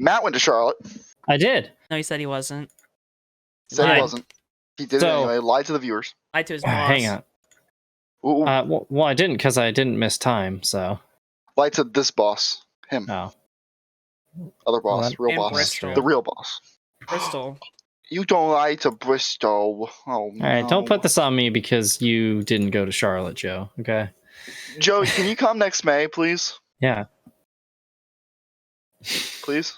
Matt went to Charlotte. I did. No, he said he wasn't. Said Lied. he wasn't. He did it anyway. Lied to the viewers. Lied to his boss. Hang on. Well, I didn't because I didn't miss time. So. Lied to this boss. Him. Oh. Other boss. Real And boss. Bristol. The real boss. Bristol. You don't lie to Bristol. Oh, All right, don't put this on me because you didn't go to Charlotte, Joe. Okay. Joe, can you come next May, please? Yeah. Please?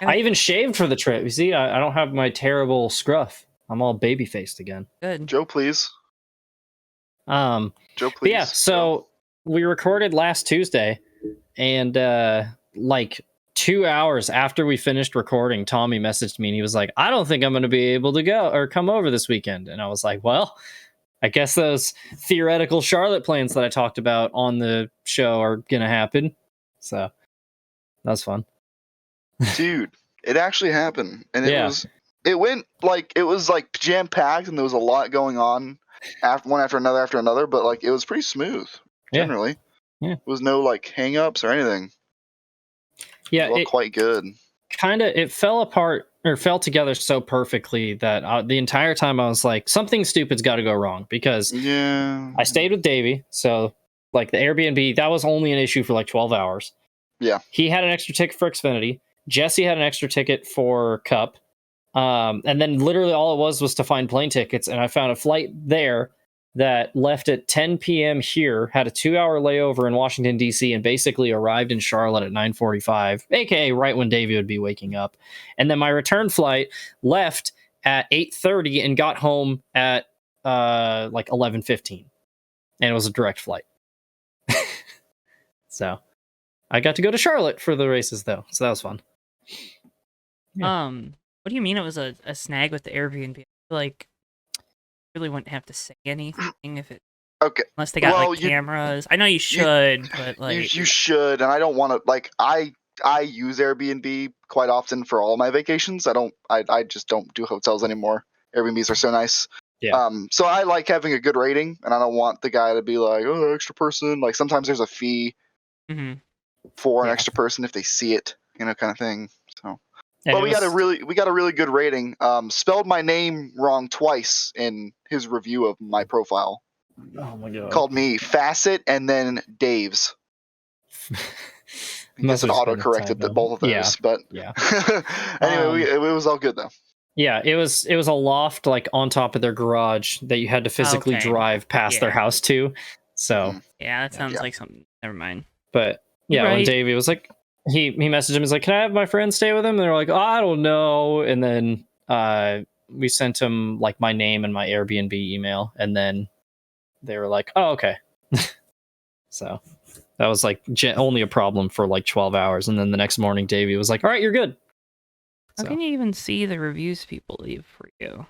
I even shaved for the trip. You see, I don't have my terrible scruff. I'm all baby-faced again. Good. Joe, please. Joe, please. Yeah, so we recorded last Tuesday, and like 2 hours after we finished recording, Tommy messaged me and he was like, I don't think I'm going to be able to go or come over this weekend. And I was like, well, I guess those theoretical Charlotte plans that I talked about on the show are going to happen. So that was fun. Dude, it actually happened. And it was like jam packed and there was a lot going on one after another, but like it was pretty smooth generally. Yeah. There was no like hang ups or anything. Yeah, it quite good. It fell apart or fell together so perfectly that the entire time I was like, something stupid's got to go wrong because I stayed with Davey. So like the Airbnb, that was only an issue for like 12 hours. Yeah. He had an extra ticket for Xfinity. Jesse had an extra ticket for Cup. And then literally all it was to find plane tickets. And I found a flight there that left at 10 p.m. here, had a 2-hour layover in Washington, D.C., and basically arrived in Charlotte at 9:45, aka right when Davey would be waking up. And then my return flight left at 8:30 and got home at like 11:15. And it was a direct flight. So I got to go to Charlotte for the races, though. So that was fun. Yeah. What do you mean it was a snag with the Airbnb? I feel like really wouldn't have to say anything if it unless they got cameras. I know you should, but like you should, and I don't want to like I use Airbnb quite often for all my vacations. I just don't do hotels anymore. Airbnbs are so nice. Yeah. So I like having a good rating, and I don't want the guy to be like, oh, extra person. Like sometimes there's a fee for an extra person if they see it, kind of thing. So. But we got a really good rating. Spelled my name wrong twice in his review of my profile. Oh my god! Called me Facet and then Dave's. I guess it auto-corrected both of those. But anyway, it was all good though. Yeah, it was a loft like on top of their garage that you had to physically drive past their house to. So yeah, that sounds like something. Never mind. But yeah, when Davey was like. He messaged him. He's like, "Can I have my friend stay with him?" And they're like, "Oh, I don't know." And then we sent him like my name and my Airbnb email, and then they were like, "Oh, okay." So that was like only a problem for like 12 hours, and then the next morning, Davey was like, "All right, you're good." How can you even see the reviews people leave for you?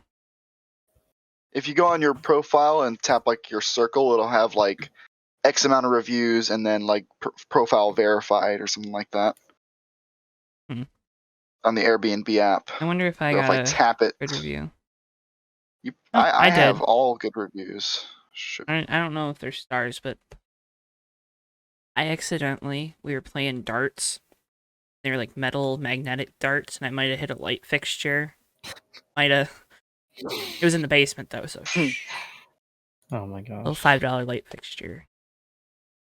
If you go on your profile and tap like your circle, it'll have like X amount of reviews and then like profile verified or something like that on the Airbnb app. I wonder if I got tap it. Good review. I have all good reviews. I don't know if they're stars, but we were playing darts. They were like metal magnetic darts, and I might have hit a light fixture. It was in the basement though, so. Oh my god! Little $5 light fixture.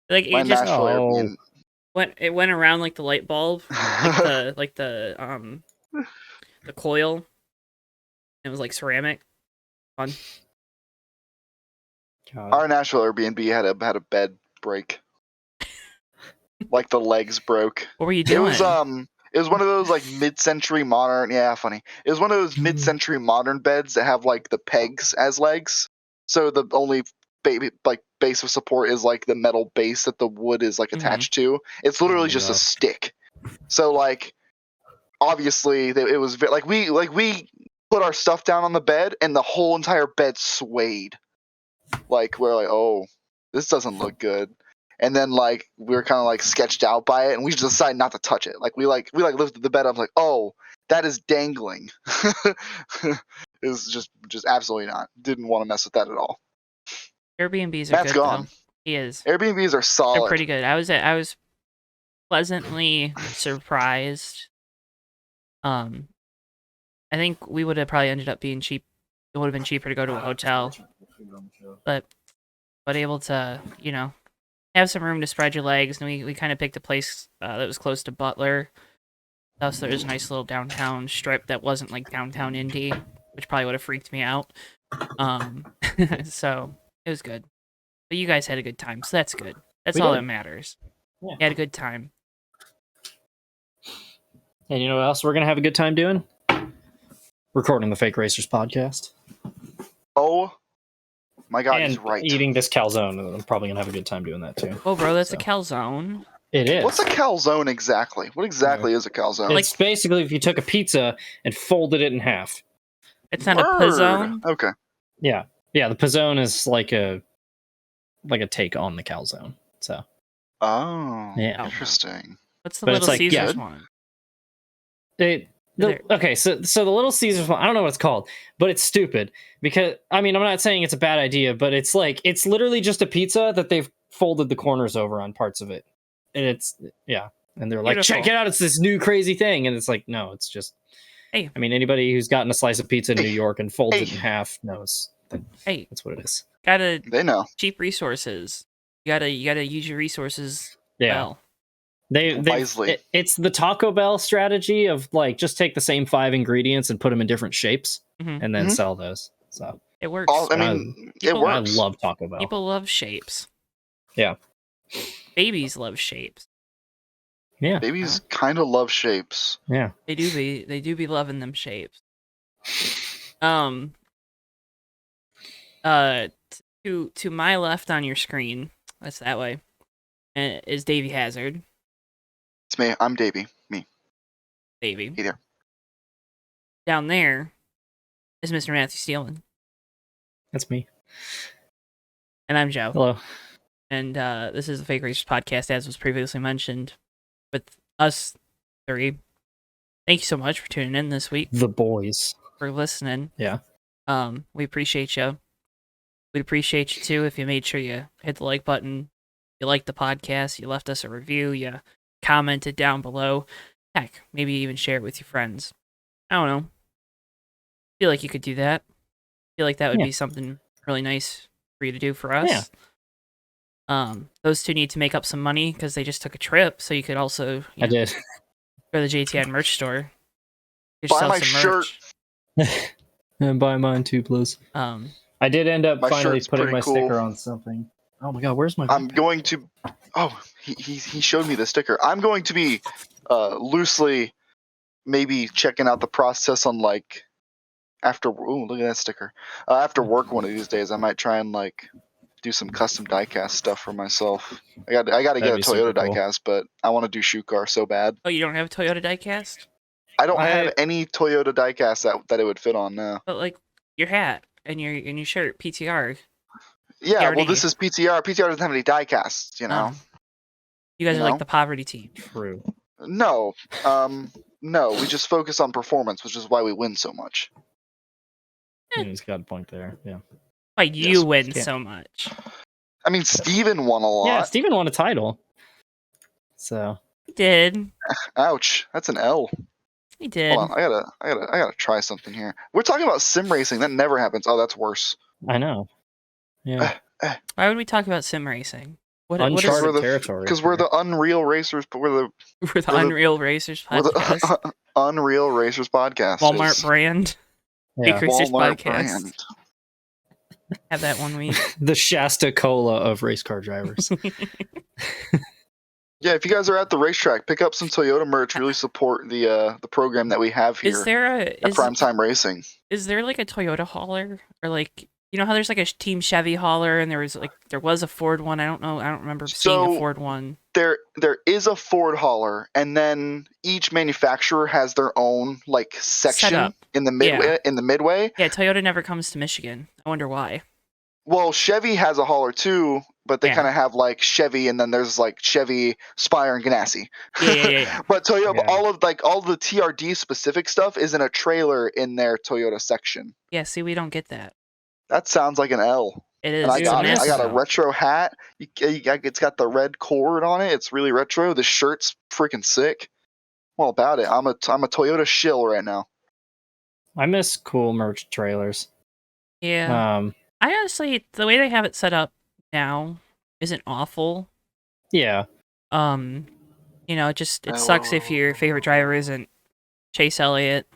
Like my it just it went around like the light bulb, like the coil. It was like ceramic. Fun. God. Our Nashville Airbnb had a bed break. Like the legs broke. What were you doing? It was one of those like mid-century modern. Yeah, funny. It was one of those mid-century modern beds that have like the pegs as legs. So the only base of support is like the metal base that the wood is like attached to. It's literally just a stick. So like obviously it was like we put our stuff down on the bed and the whole entire bed swayed. Like we're like, oh, this doesn't look good. And then like we were kind of like sketched out by it, and we just decided not to touch it. Like we lifted the bed up, like, oh, that is dangling. It was just absolutely not. Didn't want to mess with that at all. Airbnbs are Matt's good gone. though. He is. Airbnbs are solid. They're pretty good. I was pleasantly surprised I think we would have probably ended up being cheap. It would have been cheaper to go to a hotel, but able to, have some room to spread your legs, and we kind of picked a place that was close to Butler. So there was a nice little downtown strip that wasn't like downtown Indy, which probably would have freaked me out. So it was good. But you guys had a good time, so that's good. That's all that matters. Yeah. You had a good time. And you know what else we're gonna have a good time doing? Recording the Fake Racers podcast. Oh my god, and he's right. Eating this calzone. I'm probably gonna have a good time doing that too. Oh, bro, that's a calzone. It is. What's a calzone exactly? What exactly is a calzone? It's basically if you took a pizza and folded it in half. It's not a pizzone? Okay. Yeah. Yeah, the pizzone is like a take on the calzone. So. Oh. Yeah. Interesting. What's the Little Caesars one? Okay, so the Little Caesars one, I don't know what it's called, but it's stupid because I'm not saying it's a bad idea, but it's literally just a pizza that they've folded the corners over on parts of it, and and they're like, check it out, it's this new crazy thing, and it's like, no, it's just, hey, anybody who's gotten a slice of pizza in New York and folds it in half knows that that's what it is. They know. Cheap resources. You gotta use your resources well. It's the Taco Bell strategy of just take the same 5 ingredients and put them in different shapes and then sell those. So it works. It works. I love Taco Bell. People love shapes. Yeah. Babies love shapes. Yeah. Babies kind of love shapes. Yeah. They do be loving them shapes. To my left on your screen, that's that way, is Davey Hazard. It's me. I'm Davey. Me. Davey. Hey there. Down there is Mr. Matthew Steelan. That's me. And I'm Joe. Hello. And this is the Fake Racers podcast, as was previously mentioned, with us 3. Thank you so much for tuning in this week. The boys. For listening. Yeah. We appreciate you. We'd appreciate you too if you made sure you hit the like button, you liked the podcast, you left us a review, you commented down below. Heck, maybe even share it with your friends. I don't know. Feel like you could do that. Feel like that would be something really nice for you to do for us. Yeah. Those two need to make up some money because they just took a trip, so you could also I did. Go to the JTN merch store. Buy my shirt. And buy mine too, please. I did end up finally putting my sticker on something. Oh my god, where's my? I'm going to. Oh, he showed me the sticker. I'm going to be loosely maybe checking out the process on after. Ooh, look at that sticker. After work one of these days, I might try and do some custom diecast stuff for myself. I got to get a Toyota diecast, but I want to do shoe car so bad. Oh, you don't have a Toyota diecast? I don't have any Toyota diecast that it would fit on now. But your hat and your shirt, PTR. Yeah, well, this is PTR. PTR doesn't have any diecasts, you know. You guys are like the poverty team. True. No, no, we just focus on performance, which is why we win so much. He's got a point there. Yeah. Why you win so much? I mean, Steven won a lot. Yeah, Steven won a title. So he did. Ouch, that's an L. He did. Hold on, I gotta try something here. We're talking about sim racing. That never happens. Oh, that's worse. I know. Yeah. Why would we talk about sim racing? Uncharted territory. Because we're the Unreal Racers, but we're the Unreal Racers podcast. We're the Unreal Racers podcast. Walmart brand. Yeah. Walmart podcast. Brand. Have that one week. The Shasta Cola of race car drivers. Yeah, if you guys are at the racetrack, pick up some Toyota merch. Really support the program that we have here. At Primetime Racing. Is there a Toyota hauler, or you know how there's a Team Chevy hauler, and there was a Ford one? I don't know. I don't remember seeing a Ford one. There is a Ford hauler, and then each manufacturer has their own section in the midway. Yeah, Toyota never comes to Michigan. I wonder why. Well, Chevy has a hauler too, but they kind of have Chevy, and then there's Chevy, Spire, and Ganassi. Yeah. But Toyota, all of the TRD specific stuff is in a trailer in their Toyota section. Yeah, see, we don't get that. That sounds like an L. It is. And I got a retro hat. It's got the red cord on it. It's really retro. The shirt's freaking sick. Well, about it, I'm a Toyota shill right now. I miss cool merch trailers. Yeah. I honestly, the way they have it set up now isn't awful. Yeah. It sucks if your favorite driver isn't Chase Elliott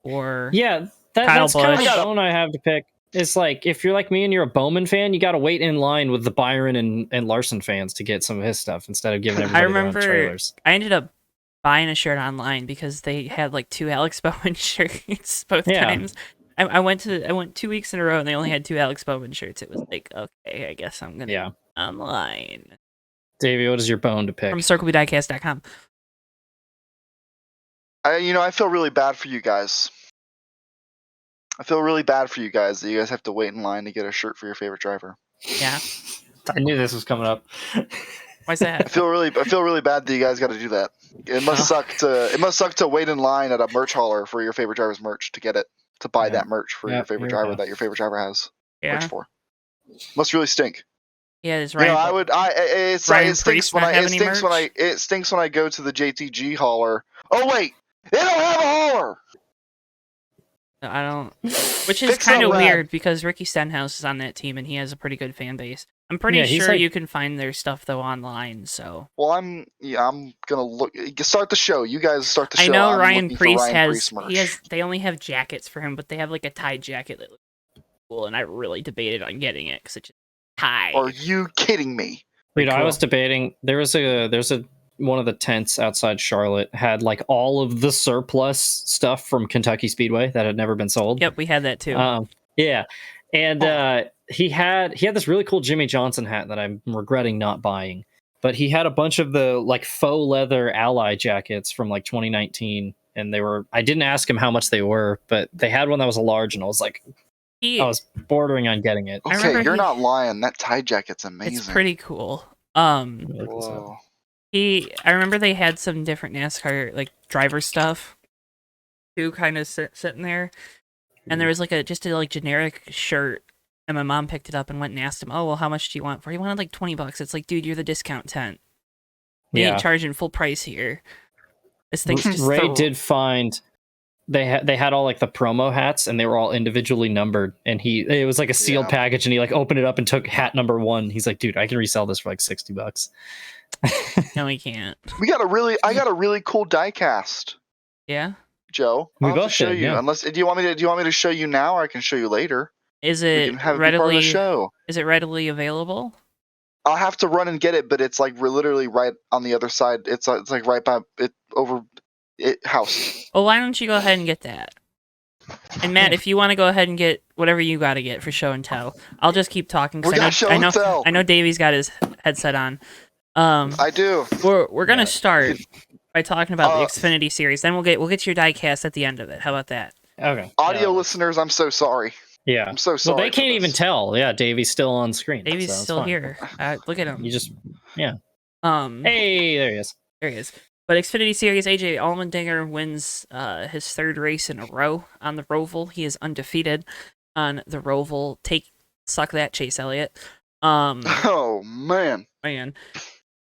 or that's Busch. kind of the bone I have to pick. It's like, if you're like me and you're a Bowman fan, you got to wait in line with the Byron and Larson fans to get some of his stuff instead of giving everybody their own trailers. I ended up buying a shirt online because they had like 2 Alex Bowman shirts both times. I went 2 weeks in a row and they only had 2 Alex Bowman shirts. It was like, okay, I guess I'm gonna online. Davey, what is your bone to pick? From CircleBDiecast.com. I feel really bad for you guys. I feel really bad for you guys that you guys have to wait in line to get a shirt for your favorite driver. Yeah. I knew this was coming up. Why's that? I feel really bad that you guys got to do that. It must suck to wait in line at a merch hauler for your favorite driver's merch to get it, to buy that merch for your favorite driver that your favorite driver has merch for. Must really stink. Yeah, it's right. It stinks when I go to the JTG hauler. Oh wait, they don't have a hauler. I don't, which is kind of weird because Ricky Stenhouse is on that team and he has a pretty good fan base. I'm pretty sure you can find their stuff though online. So I'm gonna look. Start the show. You guys start the show. I know Ryan Priest has. They only have jackets for him, but they have like a tie jacket that looks cool, and I really debated on getting it because it's just tie. Are you kidding me? Dude, I was debating. There's a one of the tents outside Charlotte had like all of the surplus stuff from Kentucky Speedway that had never been sold. Yep, we had that too. And he had this really cool Jimmy Johnson hat that I'm regretting not buying. But he had a bunch of the like faux leather Ally jackets from like 2019, and I didn't ask him how much they were, but they had one that was a large, and I was like, I was bordering on getting it. Okay, you're not lying. That tie jacket's amazing. It's pretty cool. Whoa. I remember they had some different NASCAR like driver stuff too, kind of sitting there, and there was like just a generic shirt, and my mom picked it up and went and asked him, "Oh, well, how much do you want for?" He wanted like $20. It's like, dude, you're the discount tent. We ain't charging full price here. This thing's just Ray did find they had all like the promo hats, and they were all individually numbered, and it was like a sealed package, and he like opened it up and took hat number 1. He's like, dude, I can resell this for like $60. No, we can't. I got a really cool diecast. Yeah, Joe. I'll have to show you. Unless do you want me to show you now, or I can show you later? Is it readily? Is it readily available? I'll have to run and get it, but it's like we're literally right on the other side. It's like right by it over it house. Well, why don't you go ahead and get that? And Matt, if you want to go ahead and get whatever you got to get for show and tell, I'll just keep talking. I know Davey's got his headset on. I do. We're gonna start by talking about the Xfinity series. Then we'll get to your diecast at the end of it. How about that? Okay. Audio listeners, I'm so sorry. Yeah, I'm so sorry. Well, they can't even tell. Yeah, Davey's still on screen. Davey's still here. Look at him. You just Hey, there he is. There he is. But Xfinity Series, AJ Allmendinger wins his 3rd race in a row on the Roval. He is undefeated on the Roval. Suck that, Chase Elliott. Oh man.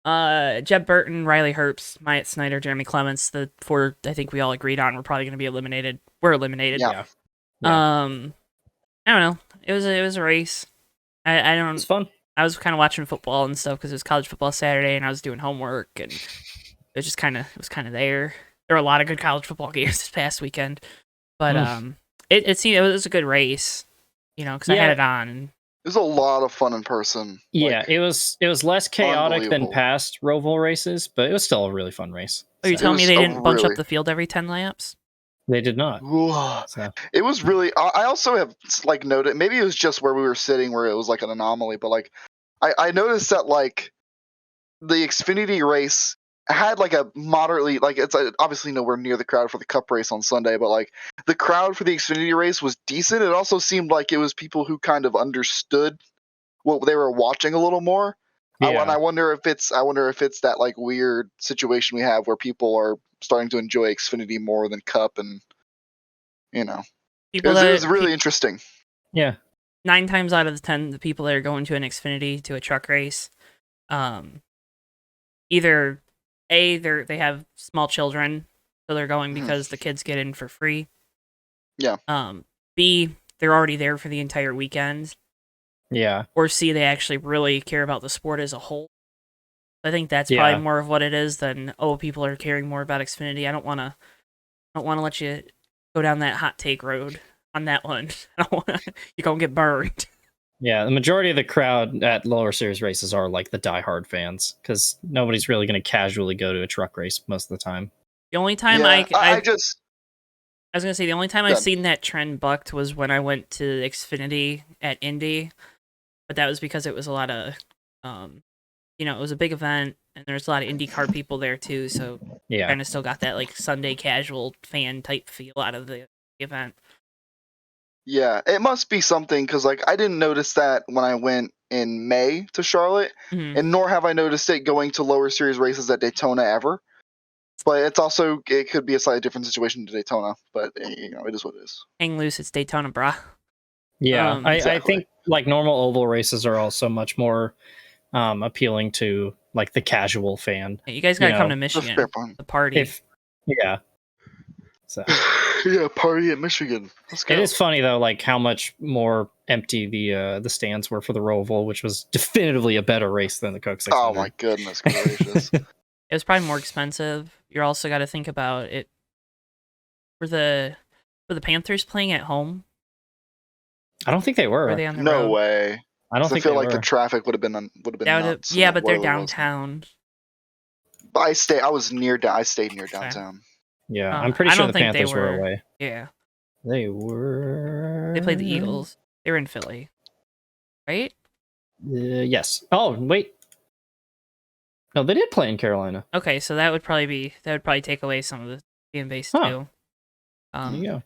Jeb Burton, Riley Herbst, Myatt Snyder, Jeremy Clements, the 4 I think we all agreed on were probably going to be eliminated. We're eliminated. Yeah. I don't know. It was a race. I don't. It's fun. I was kind of watching football and stuff because it was college football Saturday, and I was doing homework, and it was just kind of there. There were a lot of good college football games this past weekend, but it seemed it was a good race, because I had it on. And it was a lot of fun in person. Yeah, it was less chaotic than past Roval races, but it was still a really fun race. Oh, you telling me they didn't bunch up the field every 10 laps? They did not. So. It was really. I also have noted. Maybe it was just where we were sitting, where it was like an anomaly. But I noticed that the Xfinity race had a moderately it's obviously nowhere near the crowd for the Cup race on Sunday, but the crowd for the Xfinity race was decent. It also seemed like it was people who kind of understood what they were watching a little more. Yeah. I wonder if it's that weird situation we have where people are starting to enjoy Xfinity more than Cup, and it was really interesting. Yeah. 9 times out of the 10, the people that are going to an Xfinity to a truck race, either they have small children, so they're going because the kids get in for free. Yeah. B, they're already there for the entire weekend. Yeah. Or C, they actually really care about the sport as a whole. I think that's probably more of what it is than people are caring more about Xfinity. I don't want to let you go down that hot take road on that one. I don't want you're gonna get burned. Yeah, the majority of the crowd at lower series races are like the diehard fans, because nobody's really going to casually go to a truck race most of the time. The only time I was gonna say the only time I've seen that trend bucked was when I went to Xfinity at Indy, but that was because it was a lot of, it was a big event and there's a lot of IndyCar people there too, so kind of still got that like Sunday casual fan type feel out of the event. Yeah, it must be something because like I didn't notice that when I went in May to Charlotte, and nor have I noticed it going to lower series races at Daytona ever. But it could be a slightly different situation to Daytona, but it is what it is. Hang loose, it's Daytona, brah. Yeah, I think like normal oval races are also much more appealing to like the casual fan. Yeah, you guys gotta come to Michigan, the party. So yeah, party at Michigan. Let's go. It is funny though, like how much more empty the stands were for the Roval, which was definitively a better race than the Coke 600. Oh my goodness gracious! It was probably more expensive. You also got to think about it. Were the Panthers playing at home? I don't think they were. Were they on the no road? way. I don't think I feel they like were. the traffic would have been nuts. Yeah, but they're downtown. But I stayed near downtown. Yeah, I'm pretty sure the Panthers were away. Yeah, they were. They played the Eagles. They were in Philly, right? Yes. Oh wait. No, they did play in Carolina. Okay, so that would probably take away some of the fan base too. There you go.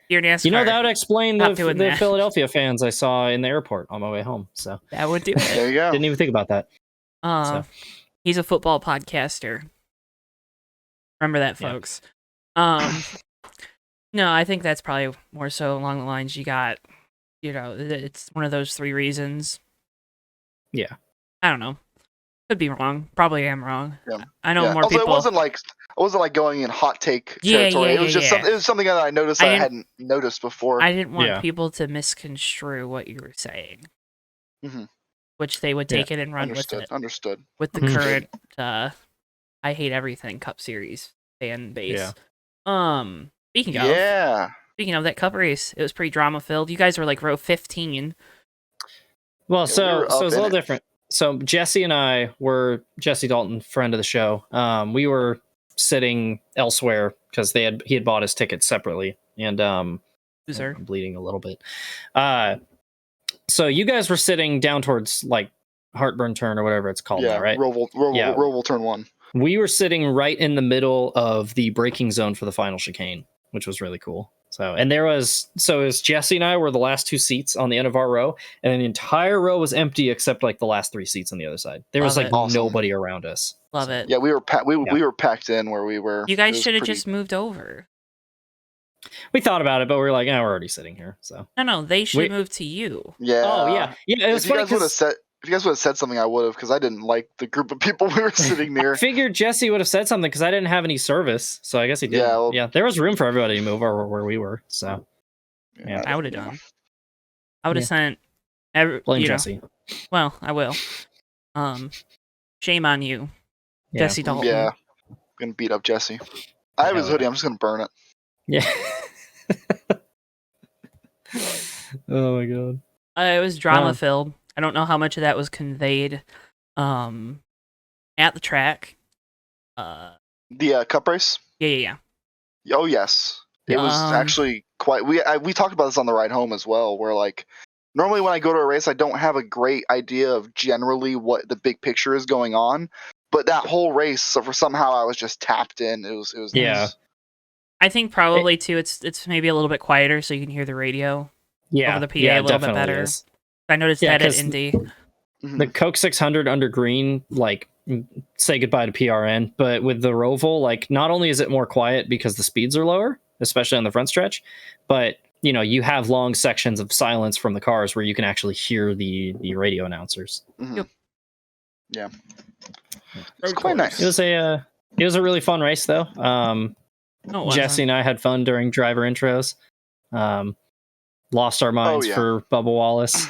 Your NASCAR, that would explain the Philadelphia fans I saw in the airport on my way home. So that would do it. There you go. Didn't even think about that. He's a football podcaster. Remember that, folks. No, I think that's probably more so along the lines you got. It's one of those three reasons. Yeah. I don't know. Could be wrong. Probably am wrong. Yeah. I know more also, people. I wasn't like going in hot take territory. It was just it was something that I noticed that I hadn't noticed before. I didn't want people to misconstrue what you were saying, which they would take it and run with it. Understood. With the current, I hate everything Cup Series fan base. Yeah. Speaking of that Cup race, it was pretty drama filled. You guys were like row 15. Well, so it's a little different. So Jesse and I were Jesse Dalton, friend of the show. We were sitting elsewhere because he had bought his ticket separately, and I'm bleeding a little bit. So you guys were sitting down towards like Heartburn Turn or whatever it's called now, right? Roval Turn 1. We were sitting right in the middle of the braking zone for the final chicane, which was really cool. It was Jesse and I were the last two seats on the end of our row, and then the entire row was empty except like the last three seats on the other side. There was like nobody around us. Love it. Yeah, we were packed in where we were. You guys should have just moved over. We thought about it, but we were like, we're already sitting here. So no, they should move to you. Yeah. Oh yeah. It was funny if you guys would have said something, I would have, because I didn't like the group of people we were sitting near. I figured Jesse would have said something because I didn't have any service, so I guess he did. Yeah, there was room for everybody to move over where we were. So, yeah, I would have done. I would have sent. Blame Jesse. Well, I will. Shame on you, Jesse Dalton. Yeah, I'm gonna beat up Jesse. I have his hoodie. I'm just gonna burn it. Yeah. Oh my god. It was drama filled. I don't know how much of that was conveyed at the track. The Cup race? Yeah. Oh, yes. It was actually quite... We talked about this on the ride home as well, where, like, normally when I go to a race, I don't have a great idea of generally what the big picture is going on, but that whole race, somehow I was just tapped in. It was nice. Yeah. I think probably, too, it's maybe a little bit quieter so you can hear the radio over the PA a little bit better. Is. I noticed that at Indy. The Coke 600 under green, like, say goodbye to PRN, but with the Roval, like, not only is it more quiet because the speeds are lower, especially on the front stretch, but, you have long sections of silence from the cars where you can actually hear the radio announcers. Yeah. It's quite nice. It was It was a really fun race, though. Jesse and I had fun during driver intros. Lost our minds for Bubba Wallace.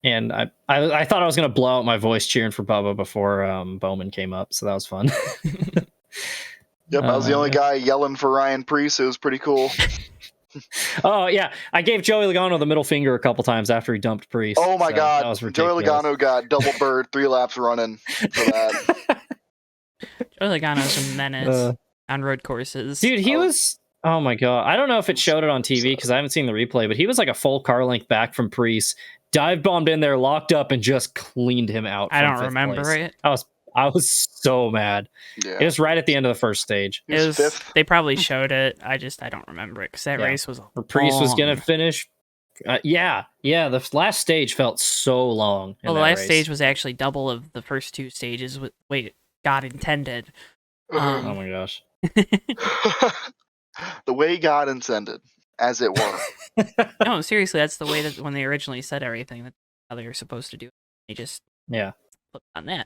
And I thought I was going to blow out my voice cheering for Bubba before Bowman came up, so that was fun. Yep, I was the only guy yelling for Ryan Preece. It was pretty cool. Oh, yeah. I gave Joey Logano the middle finger a couple times after he dumped Preece. Oh, my God. That was ridiculous. Joey Logano got double bird 3 laps running for that. Joey Logano's a menace on road courses. Dude, he was... Oh, my God. I don't know if it showed it on TV because I haven't seen the replay, but he was like a full car length back from Preece, dive bombed in there, locked up, and just cleaned him out. I don't remember it. I was so mad. Yeah. It was right at the end of the first stage. They probably showed it. I don't remember it because that race was Preece was gonna finish. The last stage felt so long. Well, the last stage was actually double of the first 2 stages. God intended. Oh my gosh. The way God intended, as it were. No, seriously, that's the way that when they originally said everything, that's how they were supposed to do it. They just flipped on that.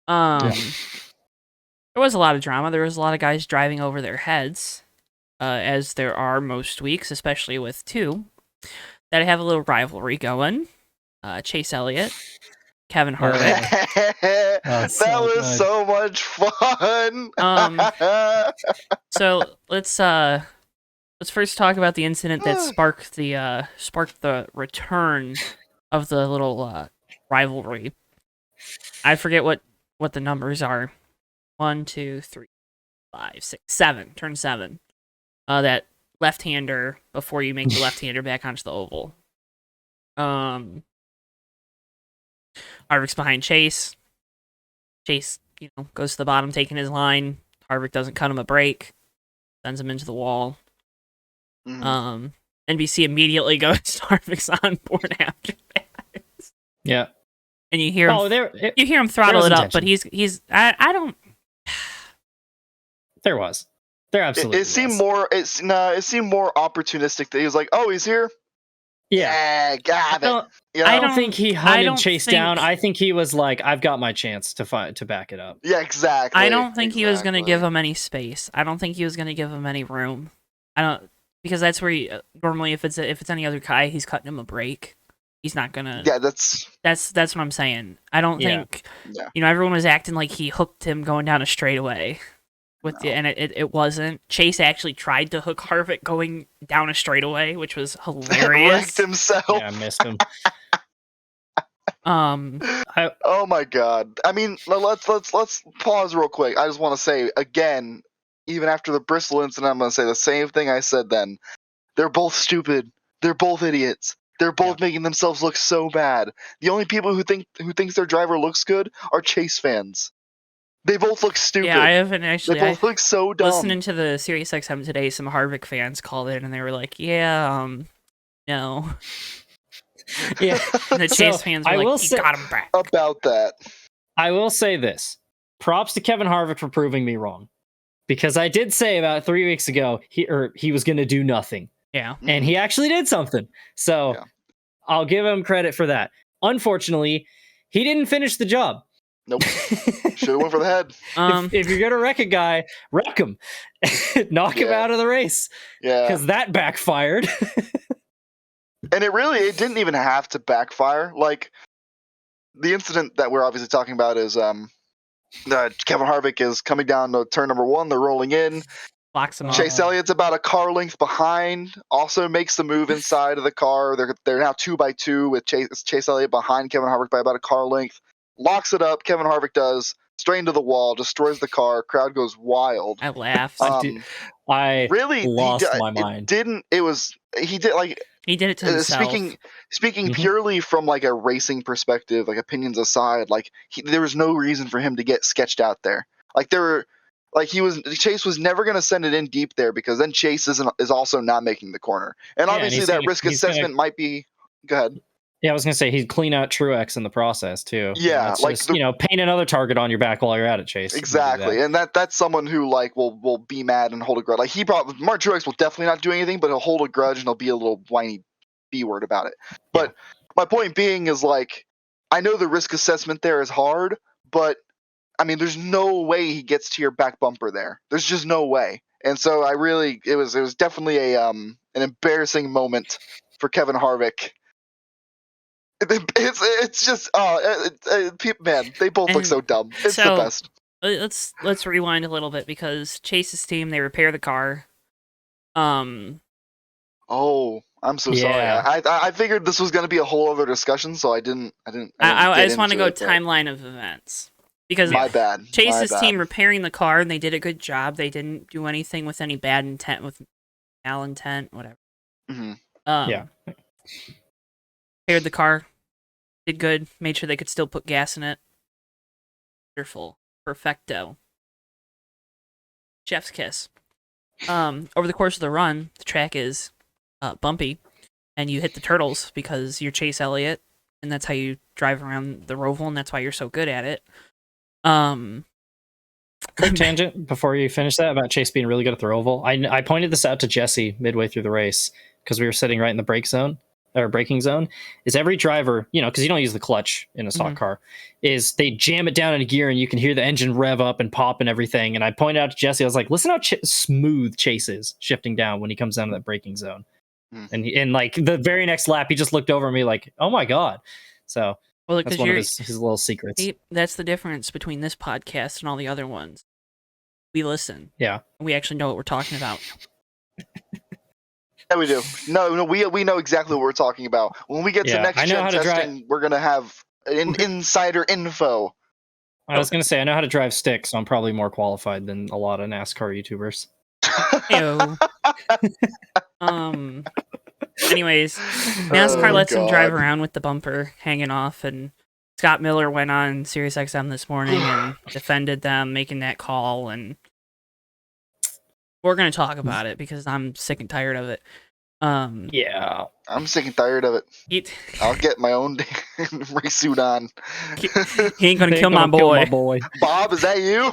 There was a lot of drama. There was a lot of guys driving over their heads, as there are most weeks, especially with 2 that have a little rivalry going. Chase Elliott, Kevin Harvick. That was so much fun. So let's first talk about the incident that sparked the return of the little rivalry. I forget what the numbers are. 1, 2, 3, 5, 6, 7. Turn 7. That left-hander before you make the left-hander back onto the oval. Harvick's behind Chase. Chase, goes to the bottom, taking his line. Harvick doesn't cut him a break. Sends him into the wall. Mm-hmm. NBC immediately goes to Harvick's onboard after that. Yeah. And you hear him. You hear him throttle it up, but he's. I don't. There was. There absolutely. It seemed more. It seemed more opportunistic. That he was like, "Oh, he's here." Yeah, got it. I don't think he hunted Chase down. I think he was like, "I've got my chance to back it up." Yeah, exactly. I don't think he was going to give him any space. I don't think he was going to give him any room. Because that's where normally if it's any other guy, he's cutting him a break. He's not gonna. Yeah, that's what I'm saying. I don't think. Yeah. Everyone was acting like he hooked him going down a straightaway, and it wasn't. Chase actually tried to hook Harvick going down a straightaway, which was hilarious. Wrecked himself. Yeah, I missed him. Oh my God. I mean, let's pause real quick. I just want to say again, even after the Bristol incident, I'm going to say the same thing I said then. They're both stupid. They're both idiots. They're both making themselves look so bad. The only people who thinks their driver looks good are Chase fans. They both look stupid. Yeah, I haven't actually. They both look so dumb. Listening to the SiriusXM today, some Harvick fans called in and they were like, no. Yeah. And the Chase fans were like, you got him back. About that. I will say this. Props to Kevin Harvick for proving me wrong. Because I did say about 3 weeks ago he was going to do nothing. Yeah. And he actually did something. So I'll give him credit for that. Unfortunately, he didn't finish the job. Nope. Should have went for the head. If you're going to wreck a guy, wreck him. Knock him out of the race. Yeah. Because that backfired. And it didn't even have to backfire. Like, the incident that we're obviously talking about is Kevin Harvick is coming down to turn number 1. They're rolling in. Locks him Chase Elliott's about a car length behind. Also makes the move inside of the car. They're now 2x2 with Chase Elliott behind Kevin Harvick by about a car length. Locks it up. Kevin Harvick does. Straight into the wall. Destroys the car. Crowd goes wild. I laughed. I really lost my mind. He did it to himself. Speaking purely from like a racing perspective, like opinions aside, like there was no reason for him to get sketched out there. Chase was never going to send it in deep there because then Chase is also not making the corner. And obviously that risk assessment might be. Go ahead. Yeah, I was gonna say he'd clean out Truex in the process too. Yeah, paint another target on your back while you're at it, Chase. Exactly, and that's someone who will be mad and hold a grudge. Like Mark Truex will definitely not do anything, but he'll hold a grudge and he'll be a little whiny B word about it. But my point being is I know the risk assessment there is hard, but I mean, there's no way he gets to your back bumper there. There's just no way. And so it was definitely an embarrassing moment for Kevin Harvick. It's just man, they both look so dumb. It's the best. Let's rewind a little bit because Chase's team, they repair the car. Oh, I'm so sorry. I figured this was going to be a whole other discussion, so I didn't. I just want to go timeline of events because my bad. Chase's team repairing the car, and they did a good job. They didn't do anything with any bad intent, with malintent, whatever. Mm-hmm. Repaired the car, did good, made sure they could still put gas in it. Wonderful, perfecto, chef's kiss. Over the course of the run, the track is bumpy, and you hit the turtles because you're Chase Elliott, and that's how you drive around the Roval, and that's why you're so good at it. Quick tangent before you finish that about Chase being really good at the Roval. I pointed this out to Jesse midway through the race because we were sitting right in the braking zone. Is every driver, because you don't use the clutch in a stock car, is they jam it down in a gear and you can hear the engine rev up and pop and everything. And I pointed out to Jesse, I was like, listen how smooth Chase is shifting down when he comes down to that braking zone. And like the very next lap, he just looked over at me like, oh my God. So that's one of his little secrets. That's the difference between this podcast and all the other ones. We listen. Yeah. We actually know what we're talking about. Yeah, we do. No, we know exactly what we're talking about. When we get to next gen testing, we're gonna have insider info. I was gonna say I know how to drive stick, so I'm probably more qualified than a lot of NASCAR YouTubers. Anyways, NASCAR lets him drive around with the bumper hanging off, and Scott Miller went on SiriusXM this morning and defended them making that call, and we're going to talk about it because I'm sick and tired of it. Yeah, I'm sick and tired of it. I'll get my own race suit on. He ain't gonna kill my boy. Bob, is that you?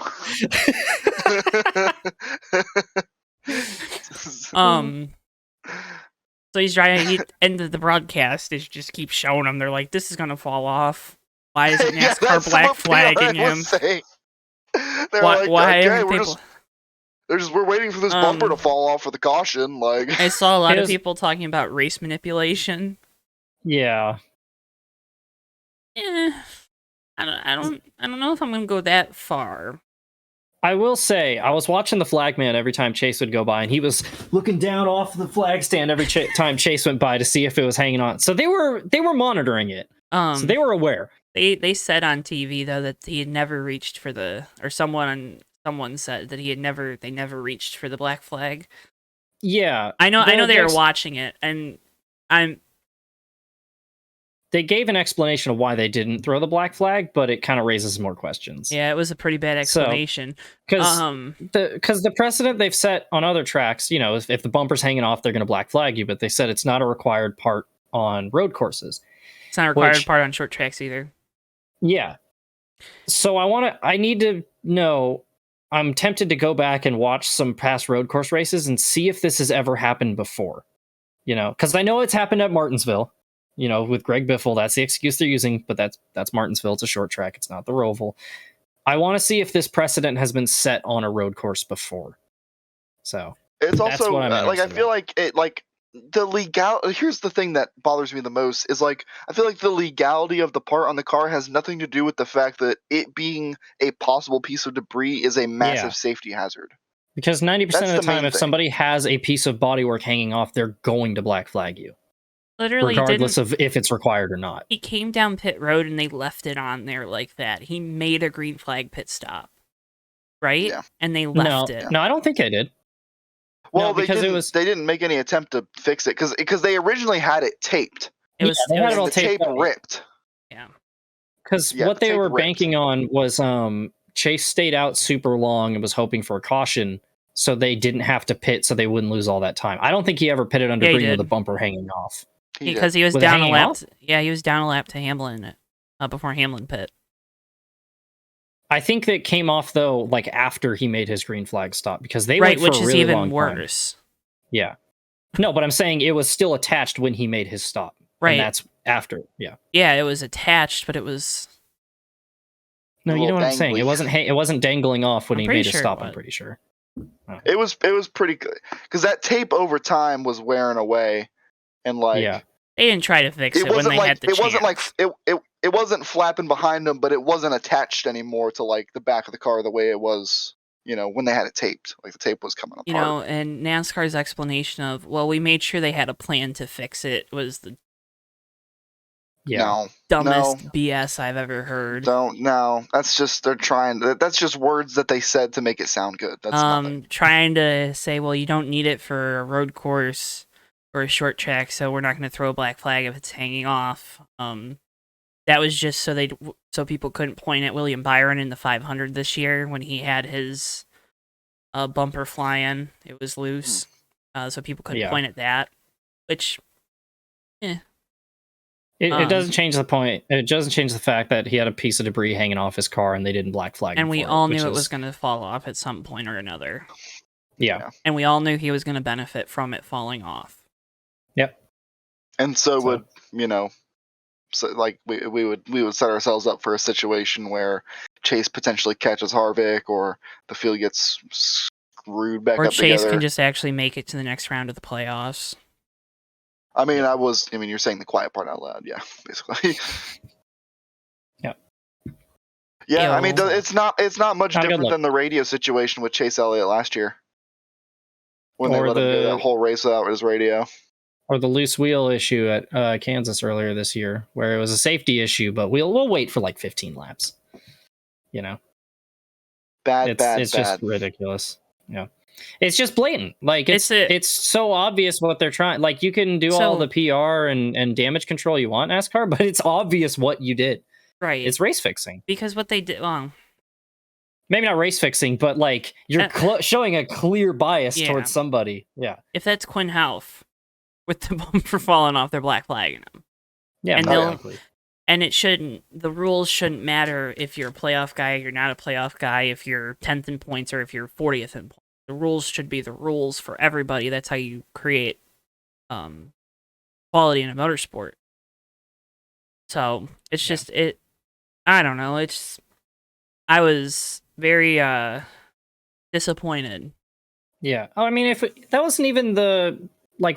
So he's trying. He ended the broadcast. It just keeps showing him. They're like, "This is gonna fall off. Why isn't NASCAR black flagging him? Why are people?" We're waiting for this bumper to fall off for the caution. Like, I saw a lot of people talking about race manipulation. Yeah. I don't know if I'm gonna go that far. I will say, I was watching the flag man every time Chase would go by, and he was looking down off the flag stand every time Chase went by to see if it was hanging on. So they were monitoring it. So they were aware. They said on TV though that he had never reached for someone said that they never reached for the black flag. Yeah. I know they were watching it, and they gave an explanation of why they didn't throw the black flag, but it kind of raises more questions. Yeah, it was a pretty bad explanation. Because the precedent they've set on other tracks, if the bumper's hanging off, they're going to black flag you, but they said it's not a required part on road courses. It's not a required part on short tracks either. Yeah. So I need to know, I'm tempted to go back and watch some past road course races and see if this has ever happened before. Because I know it's happened at Martinsville. With Greg Biffle, that's the excuse they're using, but that's Martinsville. It's a short track. It's not the Roval. I want to see if this precedent has been set on a road course before. So it's also I feel like it the legality. Here's the thing that bothers me the most is I feel like the legality of the part on the car has nothing to do with the fact that it being a possible piece of debris is a massive safety hazard. Because 90% of the time, if somebody has a piece of bodywork hanging off, they're going to black flag you. Literally, regardless of if it's required or not. He came down pit road and they left it on there like that. He made a green flag pit stop, right? Yeah. And they left it. No, I don't think they did. Well, they didn't make any attempt to fix it because they originally had it taped. They had it all the tape ripped. Yeah. Because what they were banking on was Chase stayed out super long and was hoping for a caution, so they didn't have to pit, so they wouldn't lose all that time. I don't think he ever pitted under green with the bumper hanging off. Because he was down a lap. He was down a lap to Hamlin before Hamlin pit. I think that came off though, after he made his green flag stop, because they went for which a is really even long worse. Time. Yeah, no, but I'm saying it was still attached when he made his stop. Right, and that's after. Yeah, it was attached, but it was No, you know what I'm saying. It wasn't dangling off when he made a stop. I'm pretty sure. Oh. It was pretty good because that tape over time was wearing away, and like they didn't try to fix it when they had the chance. Wasn't like it wasn't flapping behind them, but it wasn't attached anymore to like the back of the car the way it was. When they had it taped, like the tape was coming apart. And NASCAR's explanation of, well, we made sure they had a plan to fix it was the dumbest BS I've ever heard. That's just that's just words that they said to make it sound good. That's nothing. Trying to say, well, you don't need it for a road course or a short track, so we're not going to throw a black flag if it's hanging off. That was just so people couldn't point at William Byron in the 500 this year when he had his bumper flying. It was loose, so people couldn't point at that. Which, It doesn't change the point. It doesn't change the fact that he had a piece of debris hanging off his car and they didn't black flag him. And we all knew it was going to fall off at some point or another. Yeah. And we all knew he was going to benefit from it falling off. Yep. And so would, so like we would set ourselves up for a situation where Chase potentially catches Harvick or the field gets screwed back up together. Or Chase can just actually make it to the next round of the playoffs. I mean, you're saying the quiet part out loud. Yeah, basically. Yeah. Yeah, I mean, it's not much different than the radio situation with Chase Elliott last year. When they let him do that whole race without his radio. Or the loose wheel issue at Kansas earlier this year, where it was a safety issue, but we'll wait for like 15 laps. It's just ridiculous. Yeah, it's just blatant. Like it's so obvious what they're trying. Like you can do all the PR and damage control you want, NASCAR, but it's obvious what you did. Right. It's race fixing. Because what they did, maybe not race fixing, but like you're showing a clear bias towards somebody. Yeah. If that's Quinn Houff with the bumper falling off, they're black flagging him. Yeah, and the rules shouldn't matter if you're a playoff guy, you're not a playoff guy, if you're 10th in points or if you're 40th in points. The rules should be the rules for everybody. That's how you create quality in a motorsport. So it's just I don't know. I was very disappointed. Yeah. Oh, I mean, that wasn't even the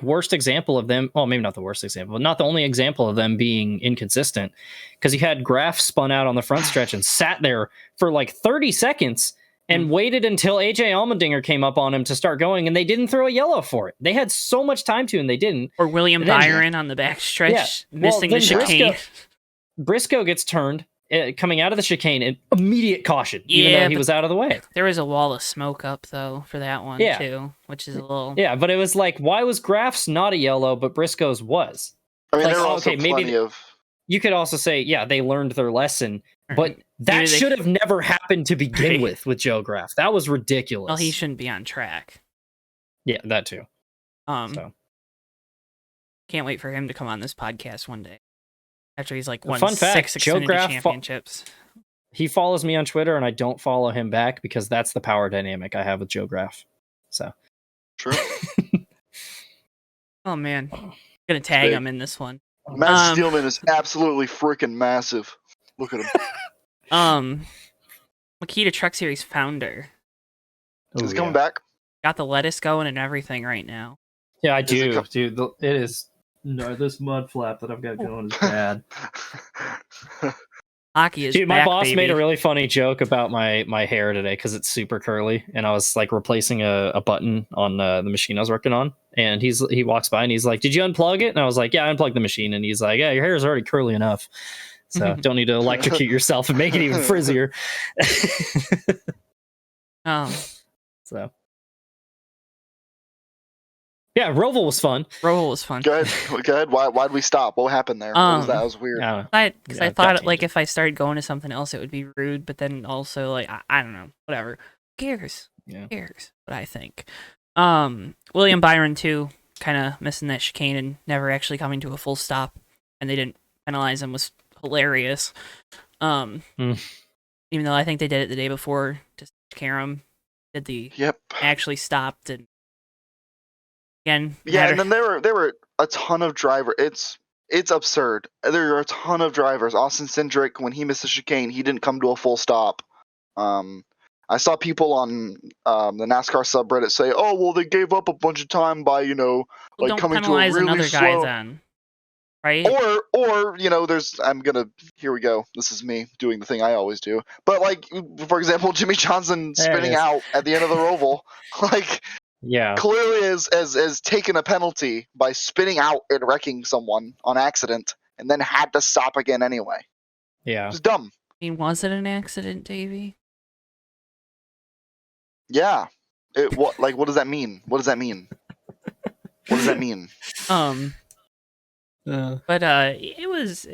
worst example of them. Well, maybe not the worst example, but not the only example of them being inconsistent. Because you had Graf spun out on the front stretch and sat there for like 30 seconds and waited until AJ Allmendinger came up on him to start going, and they didn't throw a yellow for it. They had so much time to, and they didn't. Or William Byron on the back stretch, missing the chicane. Briscoe gets turned coming out of the chicane, and immediate caution, even though he was out of the way. There was a wall of smoke up, though, for that one, too, which is a little... Yeah, but it was like, why was Graf's not a yellow, but Briscoe's was? I mean, there were also plenty of... You could also say, they learned their lesson, but that should have never happened to begin with Joe Graf. That was ridiculous. Well, he shouldn't be on track. Yeah, that too. Can't wait for him to come on this podcast one day. After he's won fun fact, 6 Joe Xfinity Graf championships. He follows me on Twitter, and I don't follow him back because that's the power dynamic I have with Joe Graf. So true. Oh man, I'm gonna tag him in this one. Matt Steelman is absolutely freaking massive. Look at him. Makita Truck Series founder. Is he coming back? Got the lettuce going and everything right now. Yeah, I do, dude. It is. No, this mud flap that I've got going is bad. Hockey is dude, back, my boss baby. made a really funny joke about my hair today because it's super curly, and I was replacing a button on the machine I was working on, and he walks by and he's like, "Did you unplug it?" And I was like, "Yeah, I unplugged the machine." And he's like, "Yeah, your hair is already curly enough, so don't need to electrocute yourself and make it even frizzier." So. Yeah, Roval was fun. Go ahead. Why'd we stop? What happened there? That was weird. Because I thought if I started going to something else, it would be rude. But then also I don't know, whatever. Who cares? Yeah. Who cares? What I think. William Byron too, kind of missing that chicane and never actually coming to a full stop, and they didn't penalize him, was hilarious. Even though I think they did it the day before to scare him, actually stopped and. Again, and then there were a ton of drivers. It's absurd. There are a ton of drivers. Austin Cindric, when he missed a chicane, he didn't come to a full stop. I saw people on the NASCAR subreddit say, "Oh, well, they gave up a bunch of time by don't coming to a penalize really another slow." guy then, right? Or here we go. This is me doing the thing I always do. But like, for example, Jimmy Johnson spinning out at the end of the Roval, like. Yeah. Clearly has taken a penalty by spinning out and wrecking someone on accident, and then had to stop again anyway. Yeah. It's dumb. I mean, was it an accident, Davey? Yeah. What does that mean? What does that mean? What does that mean? But it was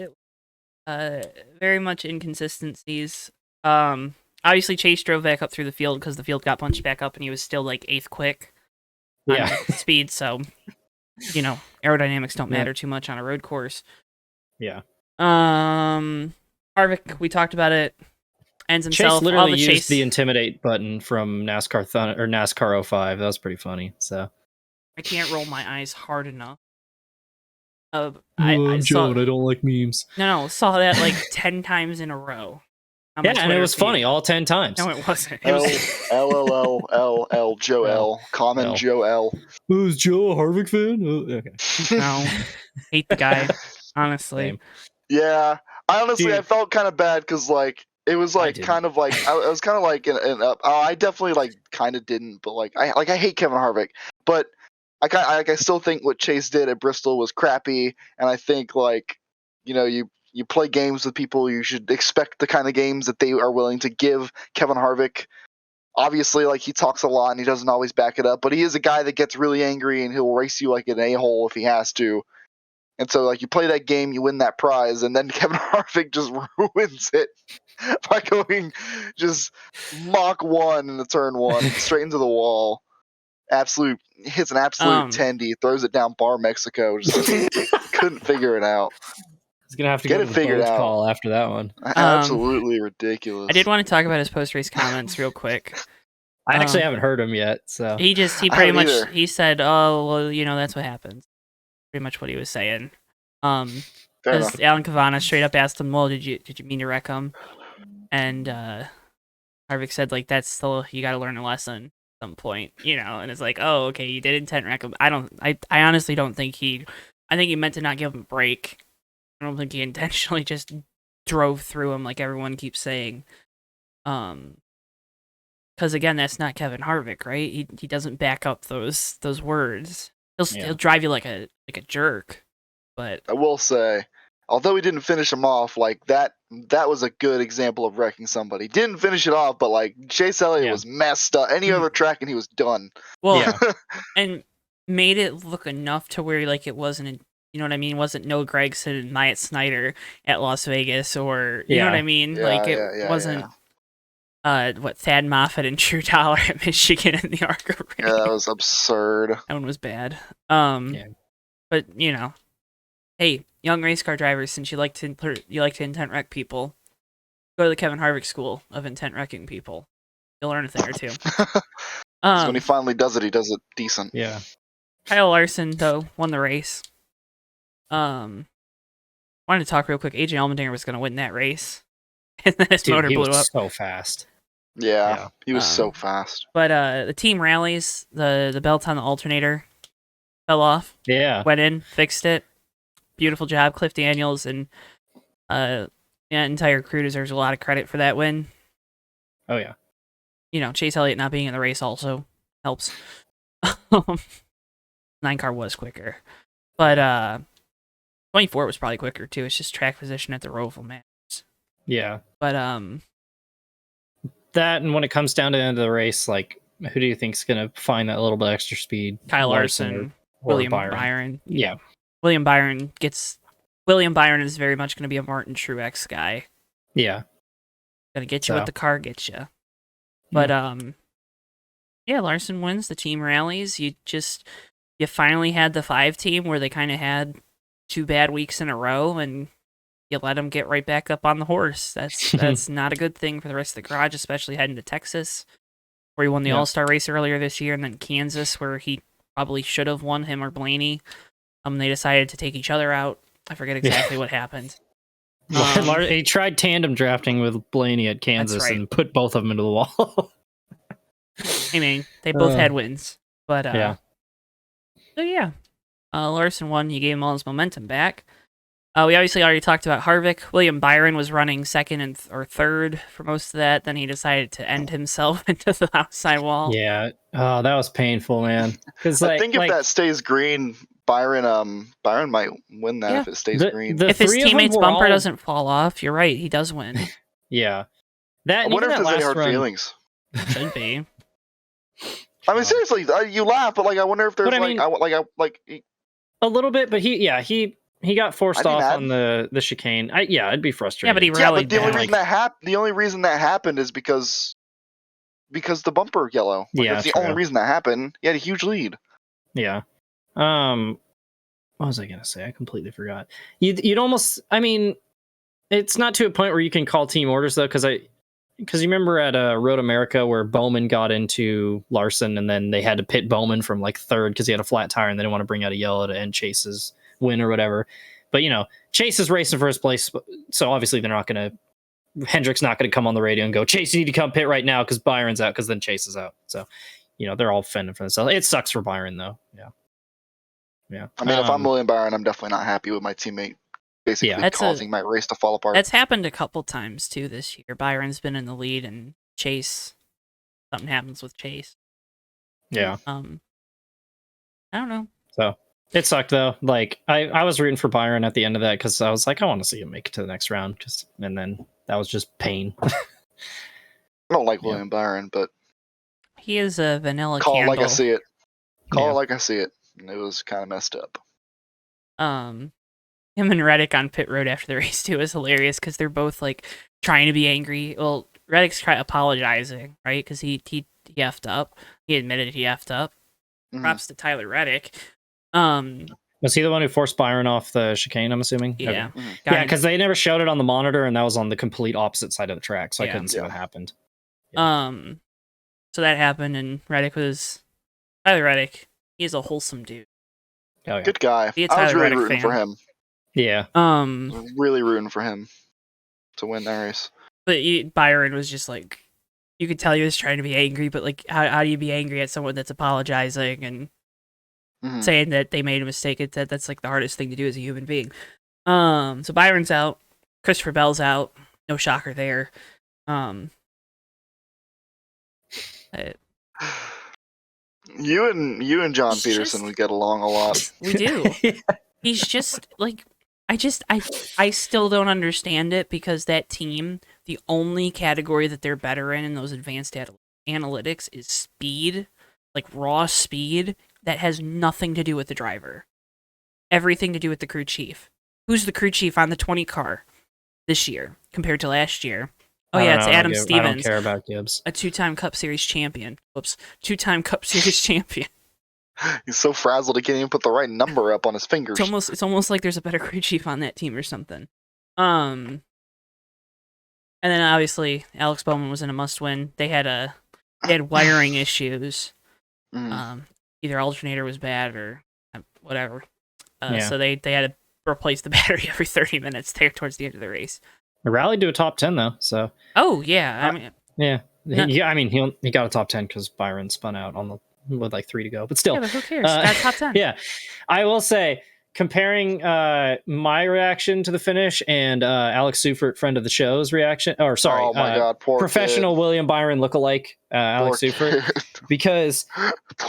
very much inconsistencies. Obviously Chase drove back up through the field because the field got bunched back up, and he was still like 8th quick. On speed, so aerodynamics don't matter too much on a road course. Yeah. Harvick, we talked about it. Ends himself. Chase literally used the intimidate button from NASCAR 05. That was pretty funny. So I can't roll my eyes hard enough. I don't like memes. No, saw that like 10 times in a row. Yeah, and it was funny all 10 times. No, it wasn't. It was LLL Joe L. Common Joe L. Who's Joe, a Harvick fan? Oh, okay. No, hate the guy. Honestly. Same. Yeah, I felt kind of bad because like it was like kind of like I was kind of like I definitely like kind of didn't, but like I hate Kevin Harvick, but I still think what Chase did at Bristol was crappy, and I think like you play games with people, you should expect the kind of games that they are willing to give Kevin Harvick. Obviously, like, he talks a lot and he doesn't always back it up, but he is a guy that gets really angry and he'll race you like an a-hole if he has to. And so, like, you play that game, you win that prize, and then Kevin Harvick just ruins it by going just Mach 1 in the turn 1, straight into the wall. Hits an absolute tendy, throws it down Bar Mexico. Just couldn't figure it out. He's gonna have to get it figured out. Call after that one. Absolutely ridiculous. I did want to talk about his post-race comments real quick. I actually haven't heard him yet, so he pretty much he said, "Oh, well, that's what happens." Pretty much what he was saying. Alan Cavana straight up asked him, "Well, did you mean to wreck him?" And Harvick said, "Like, that's still, you got to learn a lesson at some point, And it's like, "Oh, okay, you did intent wreck him." I honestly don't think I think he meant to not give him a break. I don't think he intentionally just drove through him like everyone keeps saying. Because again, that's not Kevin Harvick, right? He doesn't back up those words. He'll drive you like a jerk. But I will say, although he didn't finish him off, like that was a good example of wrecking somebody. Didn't finish it off, but like Chase Elliott was messed up. Any other track and he was done. Well, and made it look enough to where like it wasn't. You know what I mean? It wasn't Noah Gragson and Myatt Snyder at Las Vegas, or you know what I mean? Wasn't Thad Moffitt and True Dollar at Michigan in the ARCA race. Yeah, that was absurd. That one was bad. But hey, young race car drivers, since you like to intent wreck people, go to the Kevin Harvick school of intent wrecking people. You'll learn a thing or two. When he finally does it, he does it decent. Yeah. Kyle Larson though won the race. Wanted to talk real quick. AJ Allmendinger was going to win that race, and then his motor blew up. So fast. Yeah, he was so fast. But the team rallies, the belt on the alternator fell off. Yeah, went in, fixed it. Beautiful job, Cliff Daniels, and the entire crew deserves a lot of credit for that win. Oh yeah. Chase Elliott not being in the race also helps. 9 car was quicker, but 24 was probably quicker too. It's just track position at the Roval match. Yeah. But that, and when it comes down to the end of the race, like, who do you think's gonna find that little bit extra speed? Kyle Larson or William Byron. Yeah. William Byron is very much going to be a Martin Truex guy. Yeah. Gonna get you what the car gets you. But Larson wins the team rallies. You finally had the 5 team where they kind of had 2 bad weeks in a row, and you let them get right back up on the horse. That's not a good thing for the rest of the garage, especially heading to Texas, where he won the All-Star race earlier this year, and then Kansas, where he probably should have won, him or Blaney. They decided to take each other out. I forget exactly what happened. He tried tandem drafting with Blaney at Kansas and put both of them into the wall. I mean, they both had wins, but yeah. So yeah, Larson won. He gave him all his momentum back. We obviously already talked about Harvick. William Byron was running second or third for most of that. Then he decided to end himself into the outside wall. Yeah. Oh, that was painful, man. Because I think if that stays green, Byron might win that if it stays green. If his teammate's bumper doesn't fall off, you're right, he does win. Yeah. I wonder if there's any hard feelings. Should be. I mean, seriously, you laugh, but like, I wonder if there's a little bit. But he got forced off on the chicane. It'd be frustrating. Yeah, but he rallied. But the only reason that happened is because the bumper yellow. That's the only reason that happened. He had a huge lead. Yeah. What was I gonna say? I completely forgot. You'd almost. I mean, it's not to a point where you can call team orders though, because you remember at Road America where Bowman got into Larson and then they had to pit Bowman from like third because he had a flat tire and they didn't want to bring out a yellow to end Chase's win or whatever. But Chase is racing first place, so obviously they're not going to. Hendrick's not going to come on the radio and go, Chase, you need to come pit right now because Byron's out, because then Chase is out. So, they're all fending for themselves. It sucks for Byron though. Yeah. I mean, if I'm William Byron, I'm definitely not happy with my teammate basically causing my race to fall apart. That's happened a couple times too this year. Byron's been in the lead and Chase, something happens with Chase. Yeah. I don't know. So it sucked though. Like I was rooting for Byron at the end of that because I was like, I want to see him make it to the next round. And then that was just pain. I don't like William Byron, but he is a vanilla call candle. it like I see it. Call it like I see it. And it was kind of messed up. Him and Reddick on pit road after the race too is hilarious because they're both like trying to be angry. Well, Reddick's apologizing, right? Because he effed up. He admitted he effed up. Mm-hmm. Props to Tyler Reddick. Was he the one who forced Byron off the chicane, I'm assuming? Yeah. Okay. Mm-hmm. Yeah, because they never showed it on the monitor, and that was on the complete opposite side of the track, so I couldn't see what happened. Yeah. So that happened, and Tyler Reddick, he's a wholesome dude. Oh, yeah. Good guy. I was really rooting for him. Yeah. Really rooting for him to win that race. But Byron was just like, you could tell he was trying to be angry, but like, how do you be angry at someone that's apologizing and saying that they made a mistake? That's like the hardest thing to do as a human being. So Byron's out, Christopher Bell's out. No shocker there. You and John Peterson would get along a lot. We do. He's just like, I still don't understand it because that team, the only category that they're better in those advanced analytics is speed, like raw speed. That has nothing to do with the driver. Everything to do with the crew chief. Who's the crew chief on the 20 car this year compared to last year? Oh yeah, it's Adam Stevens. I don't care about Gibbs. A 2-time Cup Series champion. Whoops. 2-time Cup Series champion. He's so frazzled he can't even put the right number up on his fingers. It's almost like there's a better crew chief on that team or something. And then obviously Alex Bowman was in a must-win. They had wiring issues. Either alternator was bad or whatever. So they had to replace the battery every 30 minutes there towards the end of the race. It rallied to a top 10 though. So. Oh yeah, I mean. Yeah. He got a top 10 because Byron spun out with like 3 to go. But still. Yeah, but who cares? Got top 10. Yeah, I will say, comparing my reaction to the finish and Alex Seufert, friend of the show's reaction, or sorry, oh my God, poor professional kid. William Byron lookalike Alex Seufert, because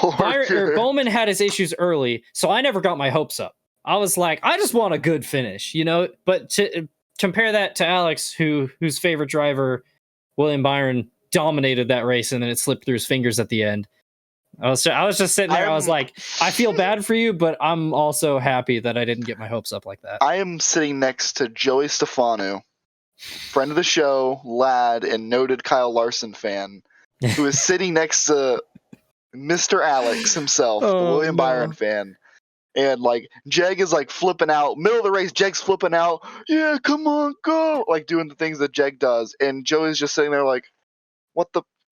Bowman had his issues early, so I never got my hopes up. I was like, I just want a good finish, But to compare that to Alex, whose favorite driver, William Byron, dominated that race, and then it slipped through his fingers at the end. I was just sitting there. I was like, I feel bad for you, but I'm also happy that I didn't get my hopes up like that. I am sitting next to Joey Stefano, friend of the show, lad, and noted Kyle Larson fan, who is sitting next to Mr. Alex himself, the William Byron fan. And like Jeg is like flipping out, middle of the race, Jeg's flipping out, yeah, come on, go, like doing the things that Jeg does, and Joey's just sitting there like, what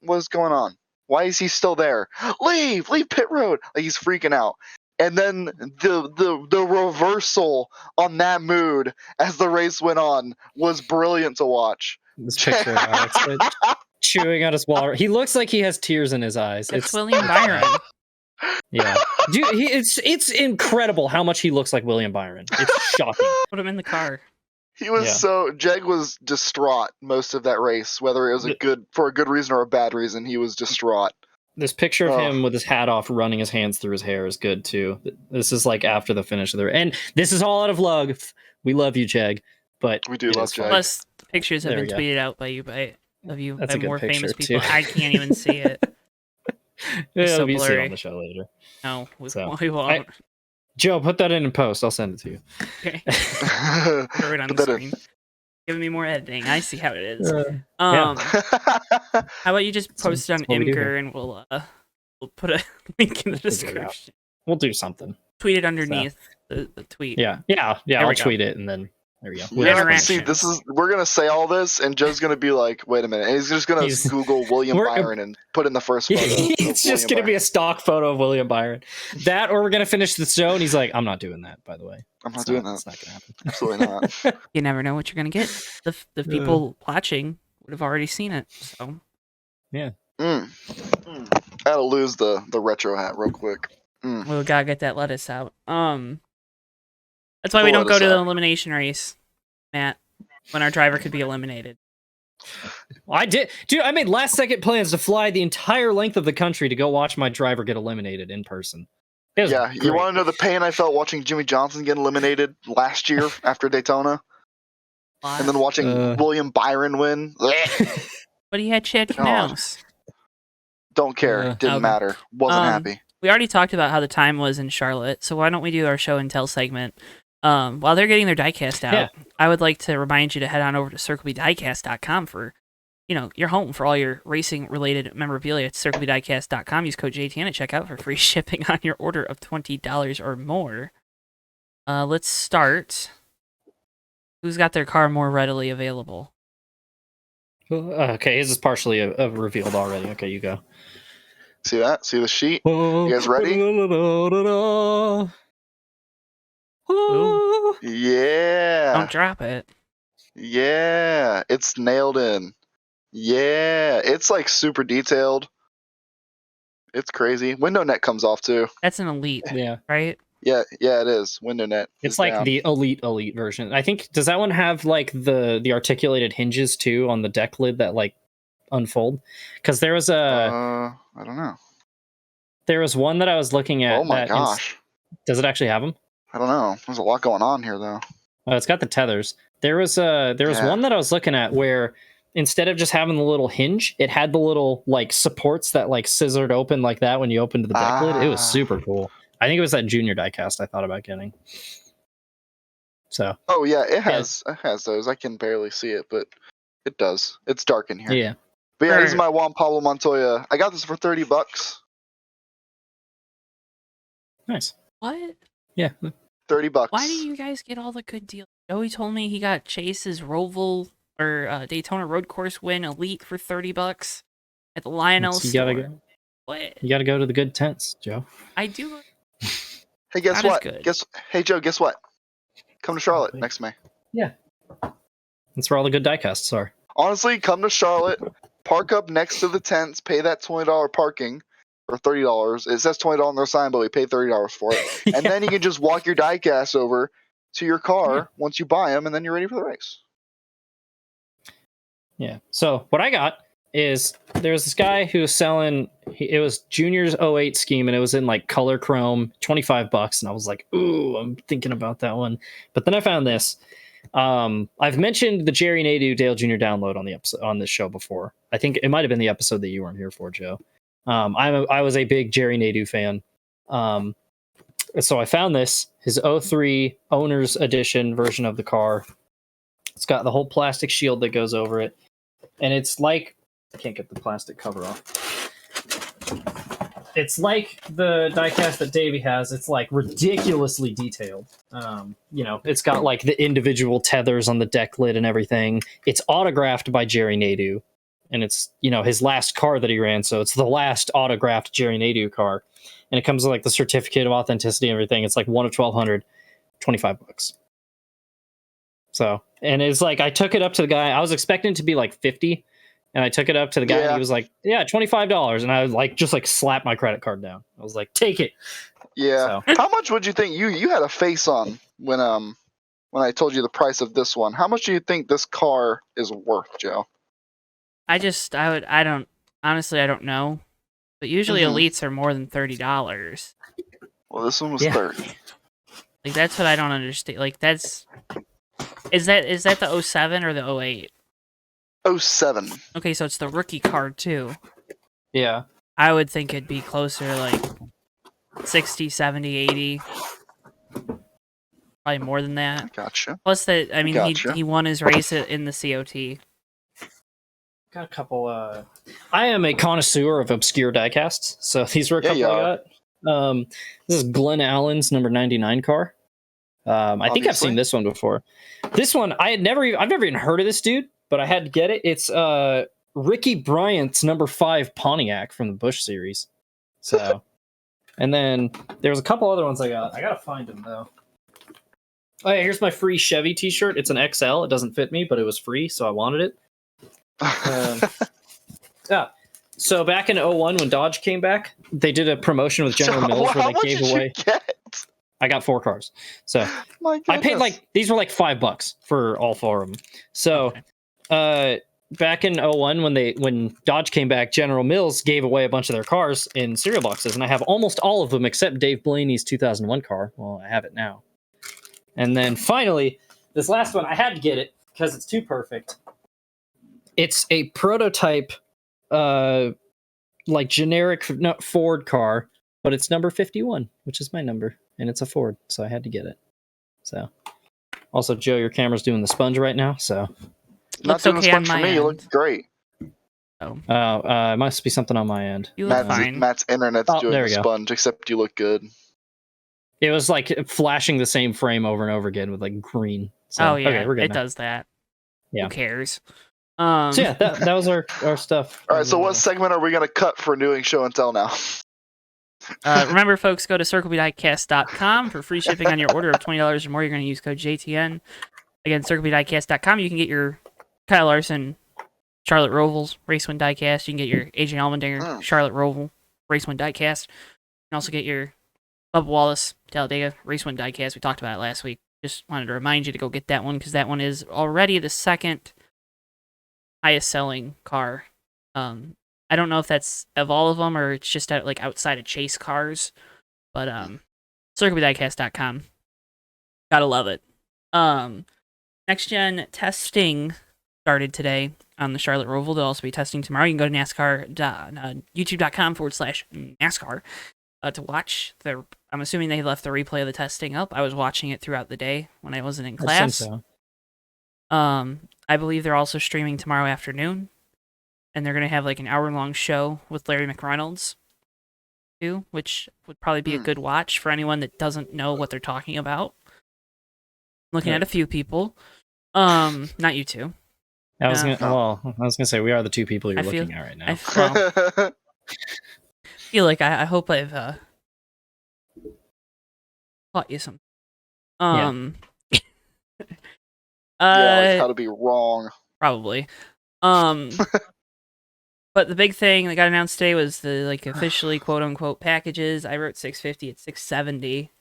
is going on? Why is he still there? Leave pit road. Like he's freaking out. and then the reversal on that mood as the race went on was brilliant to watch. This picture of Alex chewing on his water. He looks like he has tears in his eyes. It's William Byron. Yeah, dude, it's incredible how much he looks like William Byron. It's shocking. Put him in the car. He was Jeg was distraught most of that race, whether it was for a good reason or a bad reason. He was distraught. This picture of him with his hat off, running his hands through his hair is good too. This is like after the finish of the, and this is all out of love. We love you, Jag, but we do love Jag. Plus, the pictures have been tweeted out by more famous people. Too. I can't even see it. It's so blurry. See it on the show later. No, we won't. Joe, put that in post. I'll send it to you. Okay. Throw it on the screen. Giving me more editing. I see how it is. How about you just post it on Imgur and we'll put a link in the description. We'll do something. Tweet it underneath the tweet. Yeah. I'll tweet it and then there we go. See, we're gonna say all this, and Joe's gonna be like, "Wait a minute," and he's just gonna Google William Byron and put in the first photo. It's just gonna be a stock photo of William Byron. That, or we're gonna finish the show, and he's like, "I'm not doing that." By the way, I'm not doing that. It's not gonna happen. Absolutely not. You never know what you're gonna get. The people watching would have already seen it. So yeah. I gotta lose the retro hat real quick. We gotta get that lettuce out. That's why we don't go to the elimination race, Matt, when our driver could be eliminated. Well, I did. Dude, I made last-second plans to fly the entire length of the country to go watch my driver get eliminated in person. Yeah, you want to know the pain I felt watching Jimmy Johnson get eliminated last year after Daytona? And then watching William Byron win? But he had Chad Knaus. Don't care. Didn't matter. Wasn't happy. We already talked about how the time was in Charlotte, so why don't we do our show and tell segment? While they're getting their diecast out, I would like to remind you to head on over to CircleBDiecast.com for, your home for all your racing-related memorabilia. It's CircleBDiecast.com. Use code JTN at checkout for free shipping on your order of $20 or more. Let's start. Who's got their car more readily available? Okay, his is partially revealed already. Okay, you go. See that? See the sheet? You guys ready? Yeah. Don't drop it. Yeah. It's nailed in. Yeah. It's like super detailed. It's crazy. Window net comes off too. That's an elite. Yeah. Right? Yeah, it is. Window net. It's like down. The elite version. I think, does that one have like the articulated hinges too on the deck lid that like unfold? Because there was I don't know. There was one that I was looking at. Oh my gosh. Does it actually have them? I don't know. There's a lot going on here, though. Oh, it's got the tethers. There was one that I was looking at where instead of just having the little hinge, it had the little like supports that like scissored open like that when you opened the deck lid. It was super cool. I think it was that junior diecast I thought about getting. So. Oh yeah, it has those. I can barely see it, but it does. It's dark in here. Yeah. But yeah, this is my Juan Pablo Montoya. I got this for $30. Nice. What? Yeah. $30. Why do you guys get all the good deals? Joey told me he got Chase's Roval or Daytona Road Course win elite for $30 at the Lionel store. What? You gotta go to the good tents, Joe. I do. Hey, guess what? Hey, Joe, guess what? Come to Charlotte next May. Yeah. That's where all the good diecasts are. Honestly, come to Charlotte, park up next to the tents, pay that $20 parking for $30. It says $20 on their sign, but we pay $30 for it. And then you can just walk your diecast over to your car once you buy them, and then you're ready for the race. Yeah. So what I got is there's this guy who was selling, it was Junior's 08 scheme, and it was in like color chrome, $25. And I was like, ooh, I'm thinking about that one. But then I found this. I've mentioned the Jerry Nadeau Dale Jr. download on the episode on this show before. I think it might have been the episode that you weren't here for, Joe. I was a big Jerry Nadeau fan. So I found this, his 03 owner's edition version of the car. It's got the whole plastic shield that goes over it. And it's like, I can't get the plastic cover off. It's like the diecast that Davey has. It's like ridiculously detailed. It's got like the individual tethers on the deck lid and everything. It's autographed by Jerry Nadeau. And it's, his last car that he ran. So it's the last autographed Jerry Nadeau car. and it comes with like the certificate of authenticity and everything. It's like 1 of 1,200, $25. So, and it's like I took it up to the guy. I was expecting it to be like 50, and I took it up to the guy, and he was like, "Yeah, $25." And I like just like slapped my credit card down. I was like, "Take it." Yeah. So. How much would you think you had a face on when I told you the price of this one? How much do you think this car is worth, Joe? I don't know. But usually elites are more than $30. Well, this one was 30. Like that's what I don't understand. Like is that the 07 or the 08? 07. Okay, so it's the rookie card too. Yeah. I would think it'd be closer to like 60, 70, 80. Probably more than that. Gotcha. Plus he won his race in the COT. Got a couple. I am a connoisseur of obscure diecasts, so these were a couple I got. This is Glenn Allen's number 99 car. I think I've seen this one before. This one I've never even heard of this dude, but I had to get it. It's Ricky Bryant's number 5 Pontiac from the Busch series. So, and then there was a couple other ones I got. I gotta find them though. Oh yeah, here's my free Chevy T-shirt. It's an XL. It doesn't fit me, but it was free, so I wanted it. Yeah. So back in 01 when Dodge came back, they did a promotion with General Mills where they gave away. I got 4 cars. So I paid these were like $5 for all 4 of them. So back in 01 when Dodge came back, General Mills gave away a bunch of their cars in cereal boxes, and I have almost all of them except Dave Blaney's 2001 car. Well, I have it now. And then finally, this last one, I had to get it because it's too perfect. It's a prototype, like generic Ford car, but it's number 51, which is my number, and it's a Ford, so I had to get it. So, also, Joe, your camera's doing the sponge right now, so not doing the sponge for me. You look great. It must be something on my end. You look fine. Matt's internet's doing the sponge, except you look good. It was like flashing the same frame over and over again with like green. So, okay, we're good it now. does that. Yeah. Who cares? So yeah, that was our stuff. All right, so what segment are we going to cut for doing show and tell now? Remember, folks, go to circlebdiecast.com for free shipping on your order of $20 or more. You're going to use code JTN. Again, circlebdiecast.com. You can get your Kyle Larson, Charlotte Roval's Race 1 diecast. You can get your Adrian Allmendinger, Charlotte Roval Race 1 diecast. You can also get your Bubba Wallace, Talladega Race 1 diecast. We talked about it last week. Just wanted to remind you to go get that one because that one is already the second highest selling car. I don't know if that's of all of them or it's just outside of Chase cars, but circlebdiecast.com. Gotta love it. Next-gen testing started today on the Charlotte Roval. They'll also be testing tomorrow. You can go to youtube.com/NASCAR to watch their. I'm assuming they left the replay of the testing up. I was watching it throughout the day when I wasn't in class. I think so. I believe they're also streaming tomorrow afternoon, and they're going to have like an hour-long show with Larry McReynolds, too, which would probably be a good watch for anyone that doesn't know what they're talking about. Looking at a few people, not you two. I was gonna say we are the 2 people you're looking at right now. I feel like I hope I've taught you something. Like how to be wrong. Probably. But the big thing that got announced today was the officially quote unquote packages. I wrote 650 at 670.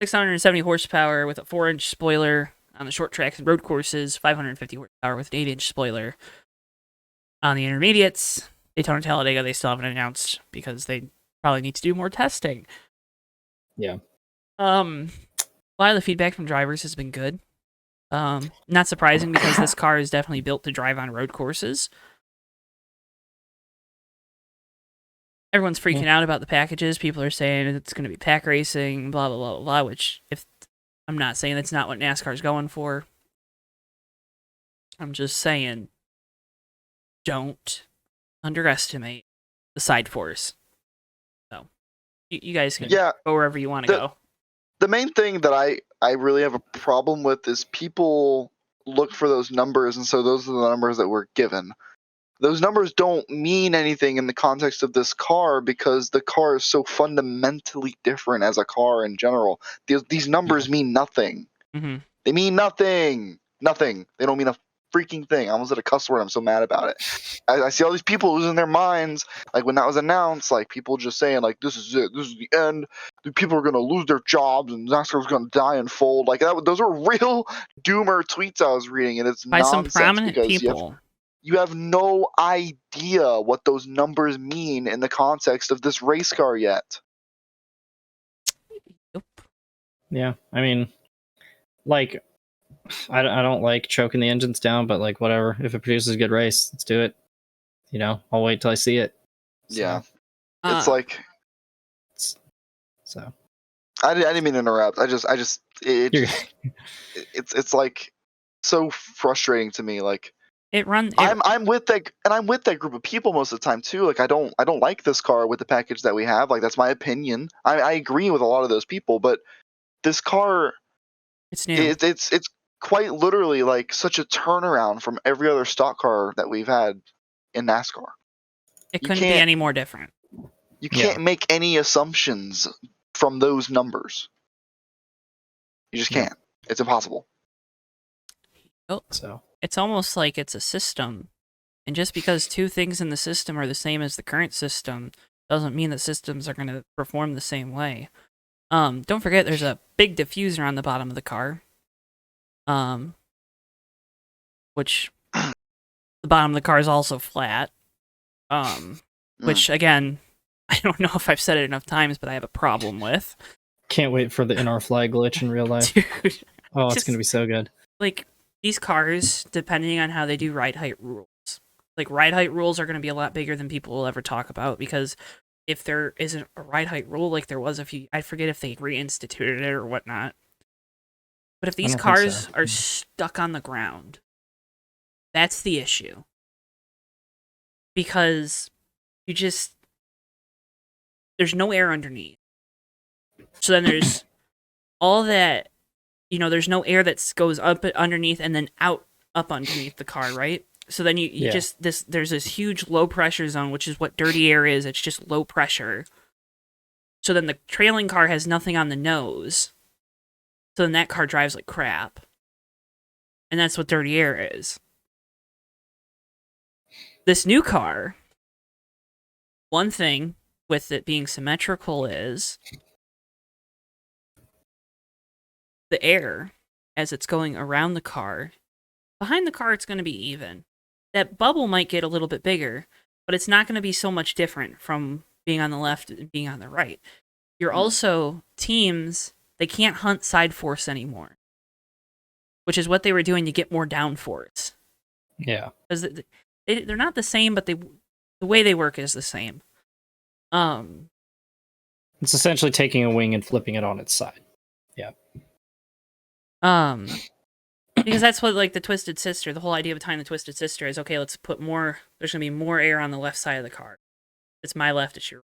670 horsepower with a 4-inch spoiler on the short tracks and road courses, 550 horsepower with an 8-inch spoiler. On the intermediates, Daytona Talladega, they still haven't announced because they probably need to do more testing. Yeah. A lot of the feedback from drivers has been good. Not surprising because this car is definitely built to drive on road courses. Everyone's freaking out about the packages. People are saying it's going to be pack racing, blah, blah, blah, blah, which I'm not saying that's not what NASCAR's going for. I'm just saying don't underestimate the side force. So you guys can go wherever you want to go. The main thing that I really have a problem with is people look for those numbers, and so those are the numbers that we're given. those numbers don't mean anything in the context of this car because the car is so fundamentally different as a car in general. These numbers mean nothing. Mm-hmm. They mean nothing. Nothing. They don't mean a freaking thing. I almost said a cuss word. I'm so mad about it. I see all these people losing their minds. Like when that was announced, like people just saying like, this is it. This is the end. The people are going to lose their jobs and NASCAR's going to die and fold. Like those are real doomer tweets I was reading. And it's By some nonsense prominent because people. you have no idea what those numbers mean in the context of this race car yet. Yep. Yeah, I mean, like, I don't like choking the engines down, but like, whatever. If it produces a good race, let's do it. You know, I'll wait till I see it. So, Yeah. It's like... So... I didn't mean to interrupt. It's like so frustrating to me. Like I'm with that group of people most of the time too. Like I don't like this car with the package that we have. Like that's my opinion. I agree with a lot of those people, but this car, it's new. It's quite literally like such a turnaround from every other stock car that we've had in NASCAR. It couldn't be any more different. You can't make any assumptions from those numbers. You just can't. It's impossible. Oh, so it's almost like it's a system, and just because two things in the system are the same as the current system doesn't mean that systems are going to perform the same way. Don't forget there's a big diffuser on the bottom of the car. Which the bottom of the car is also flat. Which again, I don't know if I've said it enough times, but I have a problem with. Can't wait for the NR flag glitch in real life. Dude, oh, it's gonna be so good. Like these cars, depending on how they do ride height rules, like ride height rules are going to be a lot bigger than people will ever talk about, because if there isn't a ride height rule like there was I forget if they reinstituted it or whatnot. But if these cars are stuck on the ground, that's the issue. Because there's no air underneath. So then there's all that, there's no air that goes up underneath and then up underneath the car, right? So then there's this huge low pressure zone, which is what dirty air is. It's just low pressure. So then the trailing car has nothing on the nose. So then that car drives like crap. And that's what dirty air is. This new car, one thing with it being symmetrical is the air, as it's going around the car, behind the car it's going to be even. That bubble might get a little bit bigger, but it's not going to be so much different from being on the left and being on the right. You're also, teams, they can't hunt side force anymore, which is what they were doing to get more downforce. Yeah. Because they're not the same, but the way they work is the same. It's essentially taking a wing and flipping it on its side. Yeah. Because that's what, like, the Twisted Sister, the whole idea behind the Twisted Sister is, okay, let's put there's going to be more air on the left side of the car. It's my left, it's your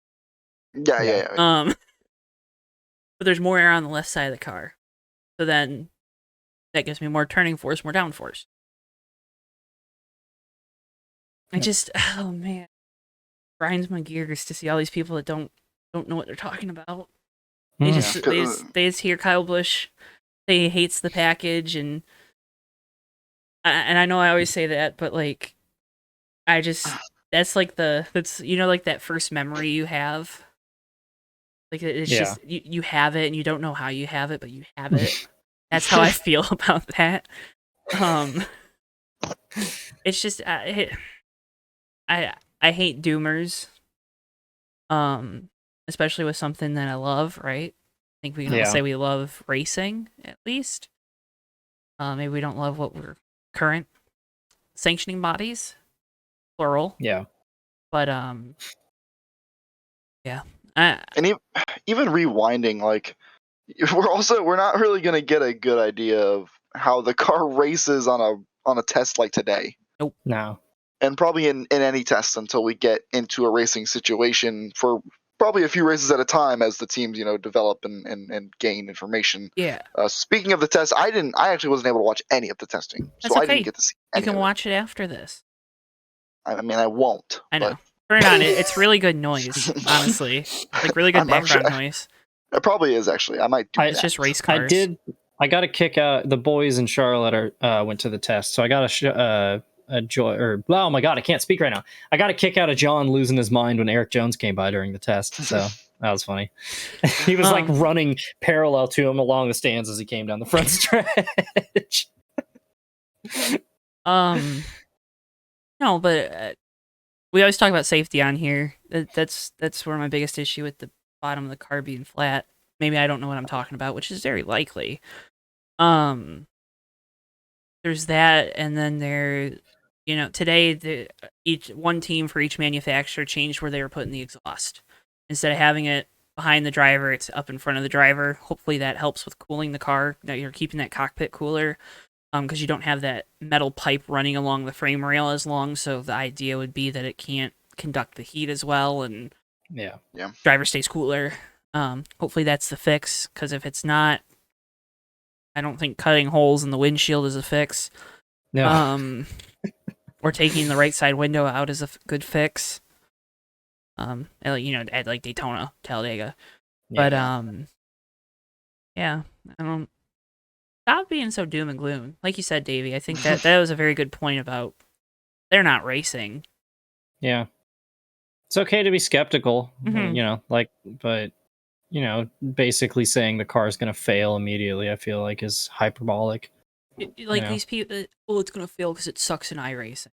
right. Yeah. But there's more air on the left side of the car. So then that gives me more turning force, more downforce. Oh man, grinds my gears to see all these people that don't know what they're talking about. They just hear Kyle Busch say he hates the package, and I know I always say that, but like, that's like that's like that first memory you have. Like it's just you have it and you don't know how you have it, but you have it. That's how I feel about that. It's just I hate doomers. Especially with something that I love, right? I think we can all say we love racing, at least. Maybe we don't love what we're current sanctioning bodies, plural. Yeah. But yeah. And even rewinding, like, we're not really gonna get a good idea of how the car races on a test like today. Nope. No. And probably in any test until we get into a racing situation for probably a few races at a time as the teams, develop and gain information. Yeah. Speaking of the test, I actually wasn't able to watch any of the testing. That's so okay. I didn't get to see any You can of watch it after this. I mean, I won't. I know. But... Turn it on. It's really good noise, honestly. Like, really good background noise. It probably is, actually. I might do that. It's just race cars. I got a kick out. The boys in Charlotte went to the test, so I got a joy. Or oh my god, I can't speak right now. I got a kick out of John losing his mind when Eric Jones came by during the test. So that was funny. He was like running parallel to him along the stands as he came down the front stretch. No, but we always talk about safety on here. That's where my biggest issue with the bottom of the car being flat. Maybe I don't know what I'm talking about, which is very likely. There's that, and then today one team for each manufacturer changed where they were putting the exhaust. Instead of having it behind the driver, it's up in front of the driver. Hopefully that helps with cooling the car. That you're keeping that cockpit cooler, because you don't have that metal pipe running along the frame rail as long. So the idea would be that it can't conduct the heat as well, and driver stays cooler. Hopefully that's the fix, because if it's not, I don't think cutting holes in the windshield is a fix. No. Or taking the right side window out is a good fix. At like Daytona, Talladega. But I don't. Stop being so doom and gloom. Like you said, Davey, I think that was a very good point about they're not racing. Yeah, it's okay to be skeptical, but. Basically saying the car is going to fail immediately, I feel like is hyperbolic. These people, it's going to fail because it sucks in iRacing.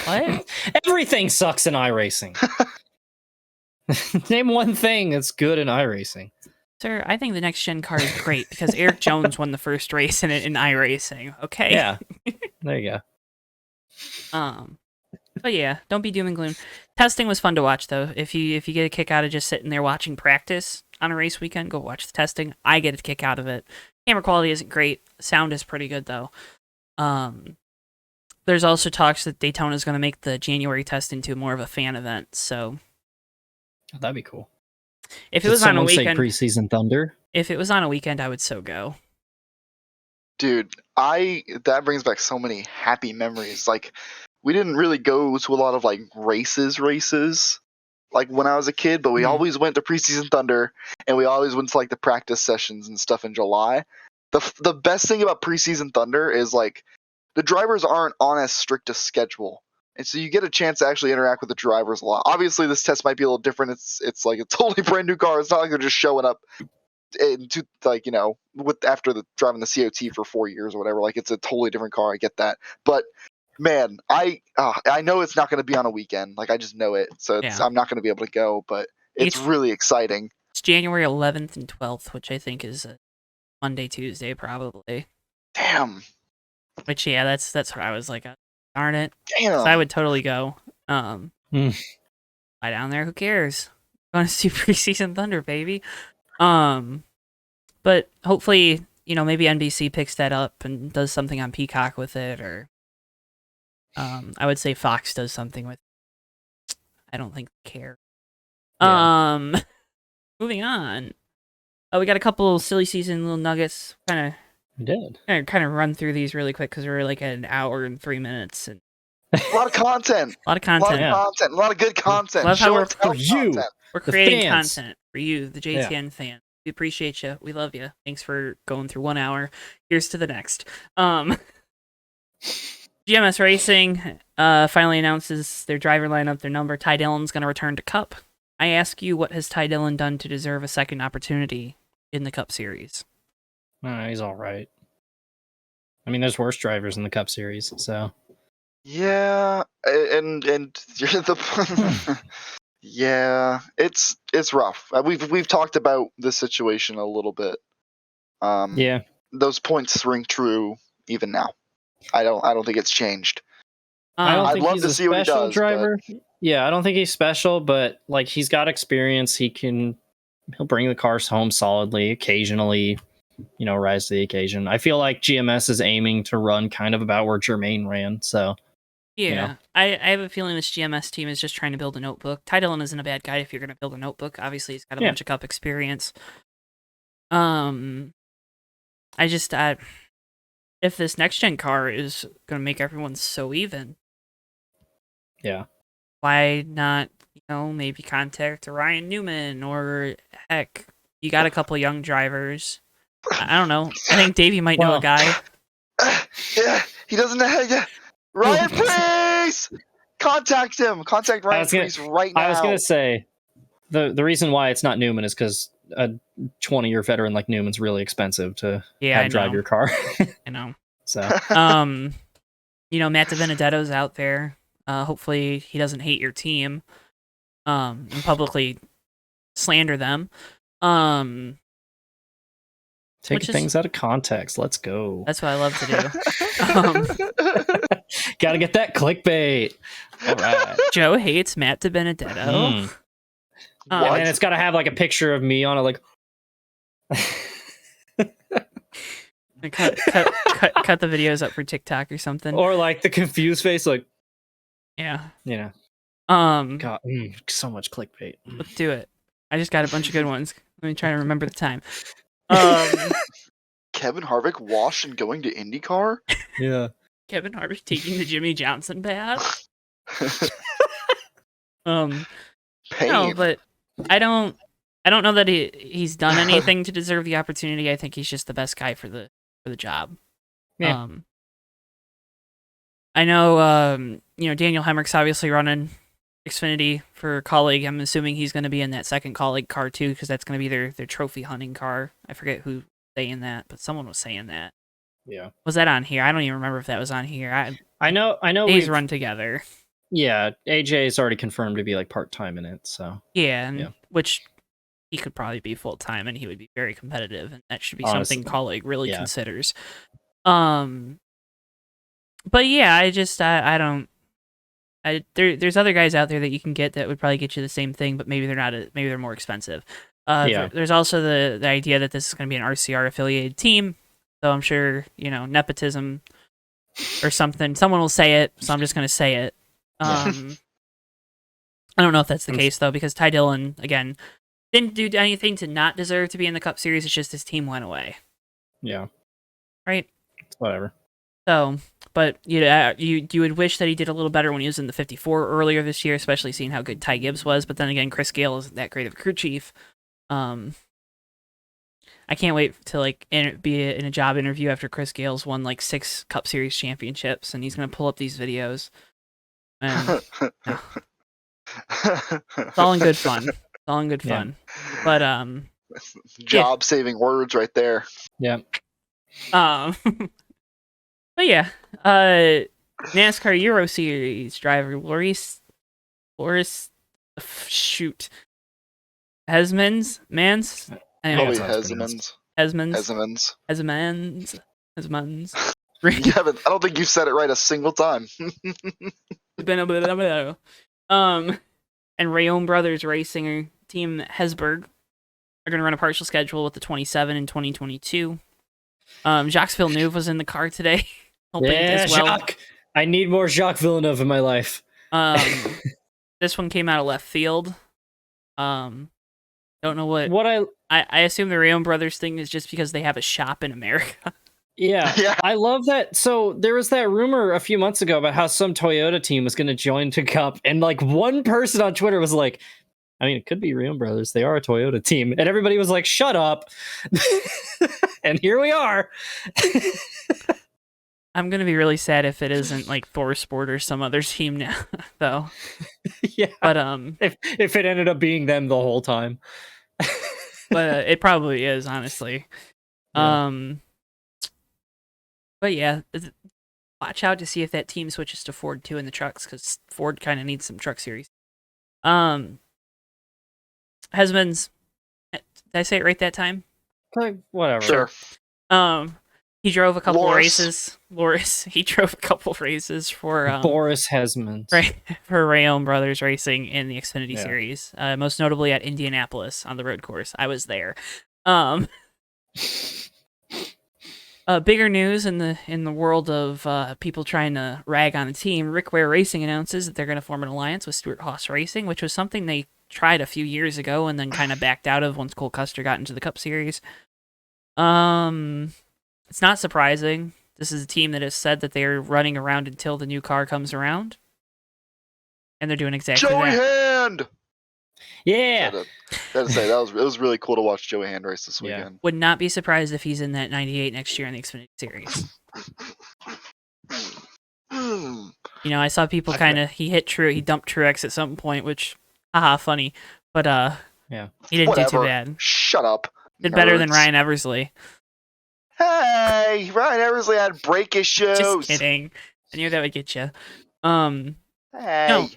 What? Everything sucks in iRacing. Name one thing that's good in iRacing. Sir, I think the next gen car is great because Eric Jones won the first race in it in iRacing. Okay. Yeah. There you go. But yeah, don't be doom and gloom. Testing was fun to watch, though. If you get a kick out of just sitting there watching practice on a race weekend, go watch the testing. I get a kick out of it. Camera quality isn't great. Sound is pretty good, though. There's also talks that Daytona is going to make the January test into more of a fan event. So that'd be cool. If it was on a weekend, preseason Thunder. If it was on a weekend, I would so go. Dude, that brings back so many happy memories. Like, we didn't really go to a lot of like races like when I was a kid, but we always went to preseason Thunder, and we always went to like the practice sessions and stuff in July. The best thing about preseason Thunder is like the drivers aren't on as strict a schedule, and so you get a chance to actually interact with the drivers a lot. Obviously, this test might be a little different. It's like a totally brand new car. It's not like they're just showing up into after driving the COT for 4 years or whatever. Like, it's a totally different car. I get that, but man, I know it's not going to be on a weekend. Like, I just know it. So I'm not going to be able to go, but it's really exciting. It's January 11th and 12th, which I think is a Monday, Tuesday, probably. Damn. Which, that's where I was like, darn it. Damn. So I would totally go. Fly down there. Who cares? Going to see preseason Thunder, baby. But hopefully, maybe NBC picks that up and does something on Peacock with it, or I would say Fox does something with it. I don't think they care. Yeah. Moving on. We got a couple silly season little nuggets. Kind of run through these really quick because we're like at an hour and 3 minutes. And a lot of content. A lot of good content. Love how we're creating fans. content for you, the JTN fan. We appreciate you. We love you. Thanks for going through 1 hour. Here's to the next. GMS Racing finally announces their driver lineup, their number. Ty Dillon's going to return to Cup. I ask you, what has Ty Dillon done to deserve a second opportunity in the Cup Series? He's all right. I mean, there's worse drivers in the Cup Series, so. Yeah, and you're the. Yeah, it's rough. We've talked about this situation a little bit. Yeah, those points ring true even now. I don't think it's changed. I'd love to see what he does. Driver. But... Yeah, I don't think he's special, but like, he's got experience. He'll bring the cars home solidly. Occasionally, rise to the occasion. I feel like GMS is aiming to run kind of about where Jermaine ran. So. Yeah, I have a feeling this GMS team is just trying to build a notebook. Ty Dillon isn't a bad guy if you're going to build a notebook. Obviously, he's got a bunch of Cup experience. If this next gen car is going to make everyone so even, Yeah. Why not, maybe contact Ryan Newman, or heck, you got a couple young drivers. I don't know. I think Davey might know a guy. Yeah, he doesn't know. Yeah. Ryan Priest! Contact him. Contact Ryan Priest right now. I was going to say, the reason why it's not Newman is because a 20-year veteran like Newman's really expensive to drive your car. I know. So, Matt DiBenedetto's out there. Hopefully he doesn't hate your team, and publicly slander them. Taking things out of context. Let's go. That's what I love to do. Gotta get that clickbait. All right. Joe hates Matt DiBenedetto. And then it's got to have like a picture of me on it, like. cut the videos up for TikTok or something, or like the confused face, like. Yeah. God, so much clickbait. Let's do it. I just got a bunch of good ones. Let me try to remember the time. Kevin Harvick washed and going to IndyCar. Yeah. Kevin Harvick taking the Jimmy Johnson bath. Pain. No, but I don't know that he's done anything to deserve the opportunity. I think he's just the best guy for the job. Yeah. I know Daniel Hemrick's obviously running Xfinity for Colleague. I'm assuming he's going to be in that second Colleague car too, because that's going to be their trophy hunting car. I forget who was saying that, but someone was saying that. Yeah. Was that on here? I don't even remember if that was on here. I know. They's run together. Yeah, AJ is already confirmed to be like part-time in it, so. Yeah, which he could probably be full-time, and he would be very competitive, and that should be something Colleague really considers. But yeah, I don't. There's other guys out there that you can get that would probably get you the same thing, but maybe they're not. Maybe they're more expensive. There's also the idea that this is going to be an RCR affiliated team, so I'm sure nepotism or something. Someone will say it, so I'm just going to say it. I don't know if that's the case though, because Ty Dillon again didn't do anything to not deserve to be in the Cup Series. It's just his team went away. Yeah. Right. Whatever. So, but you would wish that he did a little better when he was in the 54 earlier this year, especially seeing how good Ty Gibbs was. But then again, Chris Gale isn't that great of a crew chief. I can't wait to be in a job interview after Chris Gale's won 6 Cup Series championships, and he's gonna pull up these videos. And it's all in good fun. But job saving words right there. Yeah. But yeah, NASCAR Euro Series driver Loris Hesmans. Probably Hesmans. You haven't. I don't think you've said it right a single time. And Rayone Brothers Racing team Hesburg are going to run a partial schedule with the 27 in 2022. Jacques Villeneuve was in the car today. As well. Jacques. I need more Jacques Villeneuve in my life. This one came out of left field. Don't know what I assume the Rayone Brothers thing is just because they have a shop in America. Yeah, I love that. So there was that rumor a few months ago about how some Toyota team was going to join to Cup, and one person on Twitter was like, I mean, it could be Rayone Brothers. They are a Toyota team. And everybody was like, shut up. And here we are. I'm going to be really sad if it isn't Thor Sport or some other team now, though. Yeah. But if it ended up being them the whole time. But it probably is, honestly. Yeah. But yeah, watch out to see if that team switches to Ford too in the trucks, because Ford kind of needs some truck series. Hesmans, did I say it right that time? Whatever. Sure. He drove a couple of races. He drove a couple of races for Boris Hesmans, right, for Rayone Brothers Racing in the Xfinity Series. Most notably at Indianapolis on the road course. I was there. Bigger news in the world of people trying to rag on a team. Rick Ware Racing announces that they're going to form an alliance with Stuart Haas Racing, which was something they tried a few years ago and then kind of backed out of once Cole Custer got into the Cup Series. It's not surprising. This is a team that has said that they're running around until the new car comes around. and they're doing exactly Joey that. Hand. Yeah. Gotta say it was really cool to watch Joey Hand race this weekend. Would not be surprised if he's in that 98 next year in the Xfinity Series. You know, I saw people he dumped Truex at some point, which, haha, funny. But he didn't do too bad. Shut up. Did better than Ryan Eversley. Hey, Ryan Eversley had brake issues. Just kidding. I knew that would get you. No,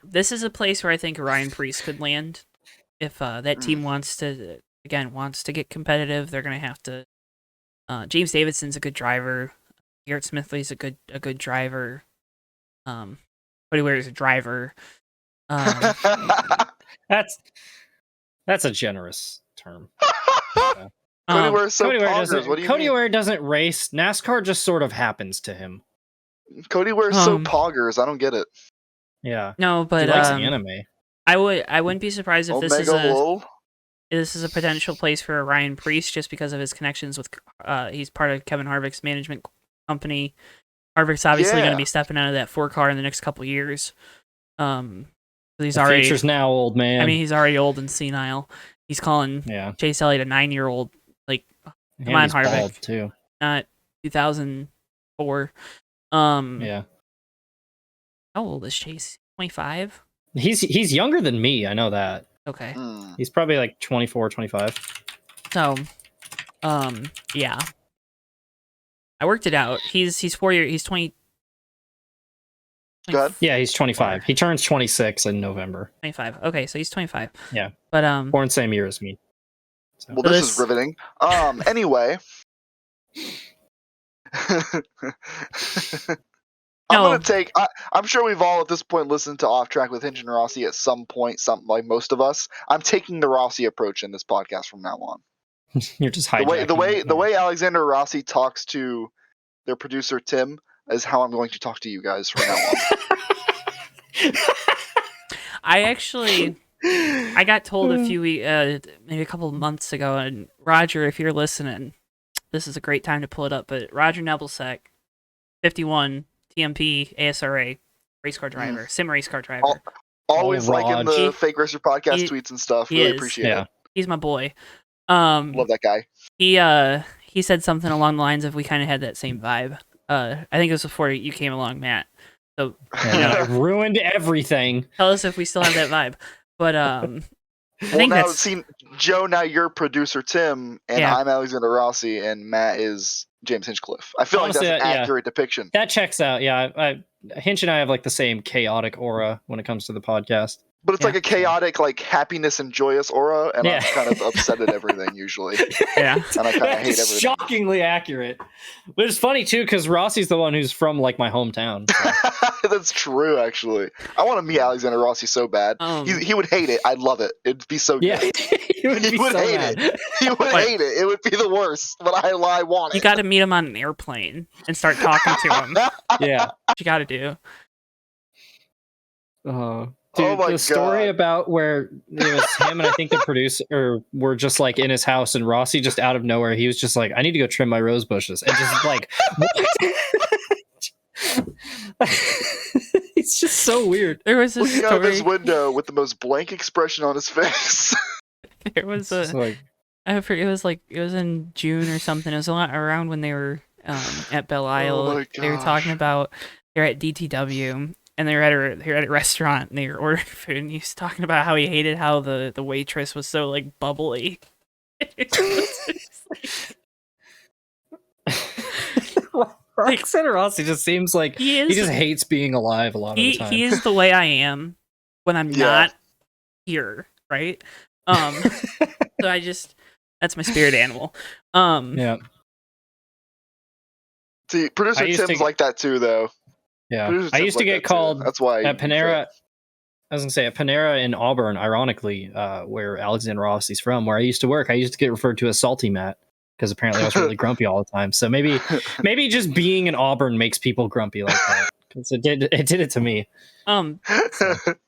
this is a place where I think Ryan Preece could land. If that team wants to get competitive, they're gonna have to. James Davidson's a good driver. Garrett Smithley's a good driver. Cody Ware's a driver. That's a generous term. Cody Ware doesn't race. NASCAR just sort of happens to him. Cody Ware's so poggers. I don't get it. Yeah. No, but he likes anime. I wouldn't be surprised if this is a potential place for Ryan Preece just because of his connections with he's part of Kevin Harvick's management company. Harvick's obviously going to be stepping out of that 4-car in the next couple years. He's the already future's now, old man. I mean, he's already old and senile. He's calling Chase Elliott a 9-year-old. Like, come on, Harvick. Bald too. Not 2004. Yeah. How old is Chase? 25? He's younger than me. I know that. Okay. He's probably like 24, 25. So, yeah. I worked it out. He's 4 years. He's 20. Good. Yeah, he's 25. He turns 26 in November. 25. Okay, so he's 25. Yeah. But born same year as me. So. Well, this is riveting. Anyway. I'm sure we've all at this point listened to Off Track with Hinch and Rossi at some point, something like most of us. I'm taking the Rossi approach in this podcast from now on. You're just hijacking the way Alexander Rossi talks to their producer Tim is how I'm going to talk to you guys from now on. I got told a few maybe a couple of months ago, and Roger, if you're listening, this is a great time to pull it up. But Roger Nebelsack, 51. TMP, ASRA, race car driver, sim race car driver. Always liking the Fake Racer podcast tweets and stuff. Really appreciate it. He's my boy. Love that guy. He said something along the lines of we kind of had that same vibe. I think it was before you came along, Matt. So I ruined everything. Tell us if we still have that vibe. But Joe, now you're producer Tim, and I'm Alexander Rossi, and Matt is James Hinchcliffe. I feel honestly, like that's an accurate depiction. That checks out. Yeah, Hinch and I have like the same chaotic aura when it comes to the podcast. But it's like a chaotic, like happiness and joyous aura, and I'm kind of upset at everything usually. Yeah, and I kind of hate everything. Shockingly accurate. But it's funny too because Rossi's the one who's from like my hometown. So. That's true, actually. I want to meet Alexander Rossi so bad. He would hate it. I'd love it. It'd be so good. Yeah, he would hate it. He would hate it. It would be the worst. But I want it. You got to meet him on an airplane and start talking to him. Yeah, what you got to do. Dude, the story about where it was him and I think the producer were just like in his house, and Rossi just out of nowhere, he was just like, I need to go trim my rose bushes. And just like, it's just so weird. There was looking out of his window with the most blank expression on his face. There was I forget, it was in June or something. It was a lot around when they were at Belle Isle. They were talking about they're at DTW. And they were at a restaurant and they were ordering food, and he was talking about how he hated how the waitress was so like bubbly. Alexander Rossi just seems like he just hates being alive a lot of the time. He is the way I am when I'm not here, right? So that's my spirit animal. Yeah. See, producer Tim's like that too, though. Yeah, I used to get called That's why at Panera. I was gonna say at Panera in Auburn, ironically, where Alexander Rossi's from, where I used to work. I used to get referred to as Salty Matt because apparently I was really grumpy all the time. So maybe just being in Auburn makes people grumpy like that, because it did it to me.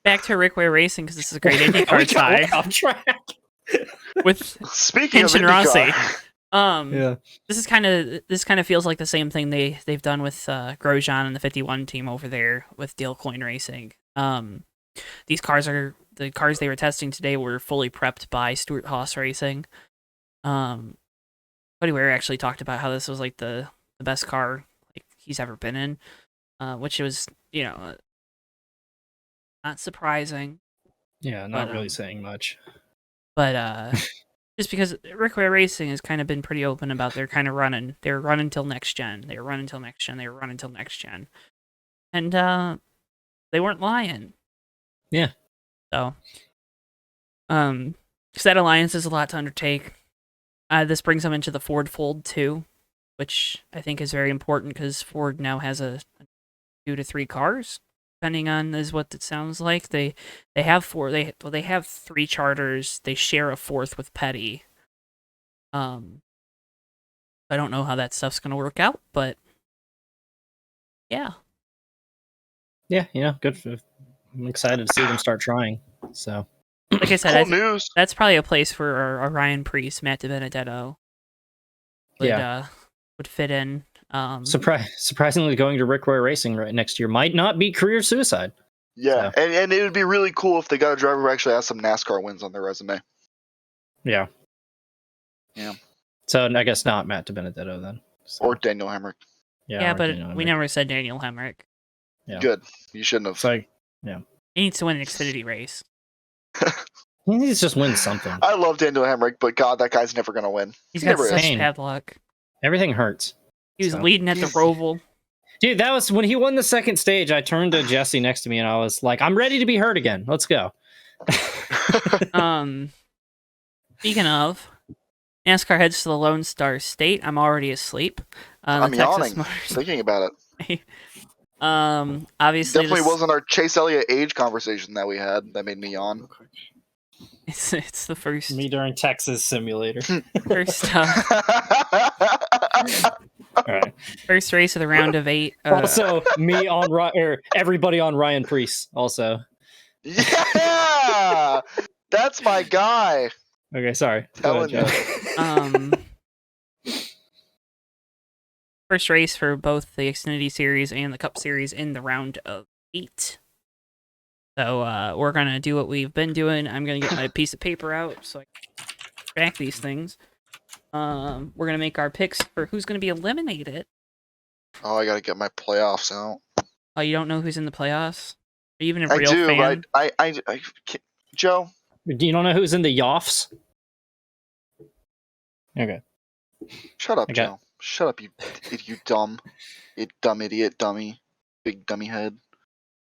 Back to Rick Ware Racing, because this is a great IndyCar tie. Off track. With speaking of IndyCar. Yeah. This kind of feels like the same thing they've done with Grosjean and the 51 team over there with Dale Coyne Racing. these cars are the cars they were testing today were fully prepped by Stuart Haas Racing. Cody Ware actually talked about how this was like the best car like he's ever been in, which was not surprising. Yeah, not really saying much. But just because Rick Ware Racing has kind of been pretty open about they're kind of running. They're running until next gen. They're running until next gen. They're running until next gen. And they weren't lying. Yeah. So, because that alliance is a lot to undertake. This brings them into the Ford fold too, which I think is very important because Ford now has a 2 to 3 cars, depending on is what it sounds like. They have 4. They have 3 charters. They share a 4th with Petty. I don't know how that stuff's gonna work out, but yeah. Yeah, good. I'm excited to see them start trying. So, like I said, cool news. That's probably a place for our Ryan Priest, Matt DiBenedetto would fit in. Surprisingly, going to Rick Ware Racing right next year might not be career suicide. Yeah, so. and it would be really cool if they got a driver who actually has some NASCAR wins on their resume. Yeah. Yeah. So I guess not Matt DiBenedetto then. So. Or Daniel Hemrick. Yeah, but we never said Daniel Hemrick. Yeah. Good. You shouldn't have. So, yeah. He needs to win an Xfinity race. He needs to just win something. I love Daniel Hemrick, but God, that guy's never going to win. He's got such bad luck. Everything hurts. He was leading at the Roval. Dude, that was when he won the second stage. I turned to Jesse next to me and I was like, I'm ready to be hurt again. Let's go. Speaking of, NASCAR heads to the Lone Star State. I'm already asleep. I'm yawning, thinking about it. Obviously, definitely wasn't our Chase Elliott age conversation that we had that made me yawn. It's the first me during Texas Simulator. First, all right. First race of the round of 8. Also, me on or everybody on Ryan Priest. Also, yeah, that's my guy. Okay, sorry. Telling you. First race for both the Xfinity Series and the Cup Series in the round of 8. So we're gonna do what we've been doing. I'm gonna get my piece of paper out so I can track these things. We're gonna make our picks for who's gonna be eliminated. Oh, I gotta get my playoffs out. Oh, you don't know who's in the playoffs? Are you even a real fan? I Joe. Do you don't know who's in the Yoffs? Okay. Shut up, Joe. Shut up, you dumb idiot, dummy, big dummy head.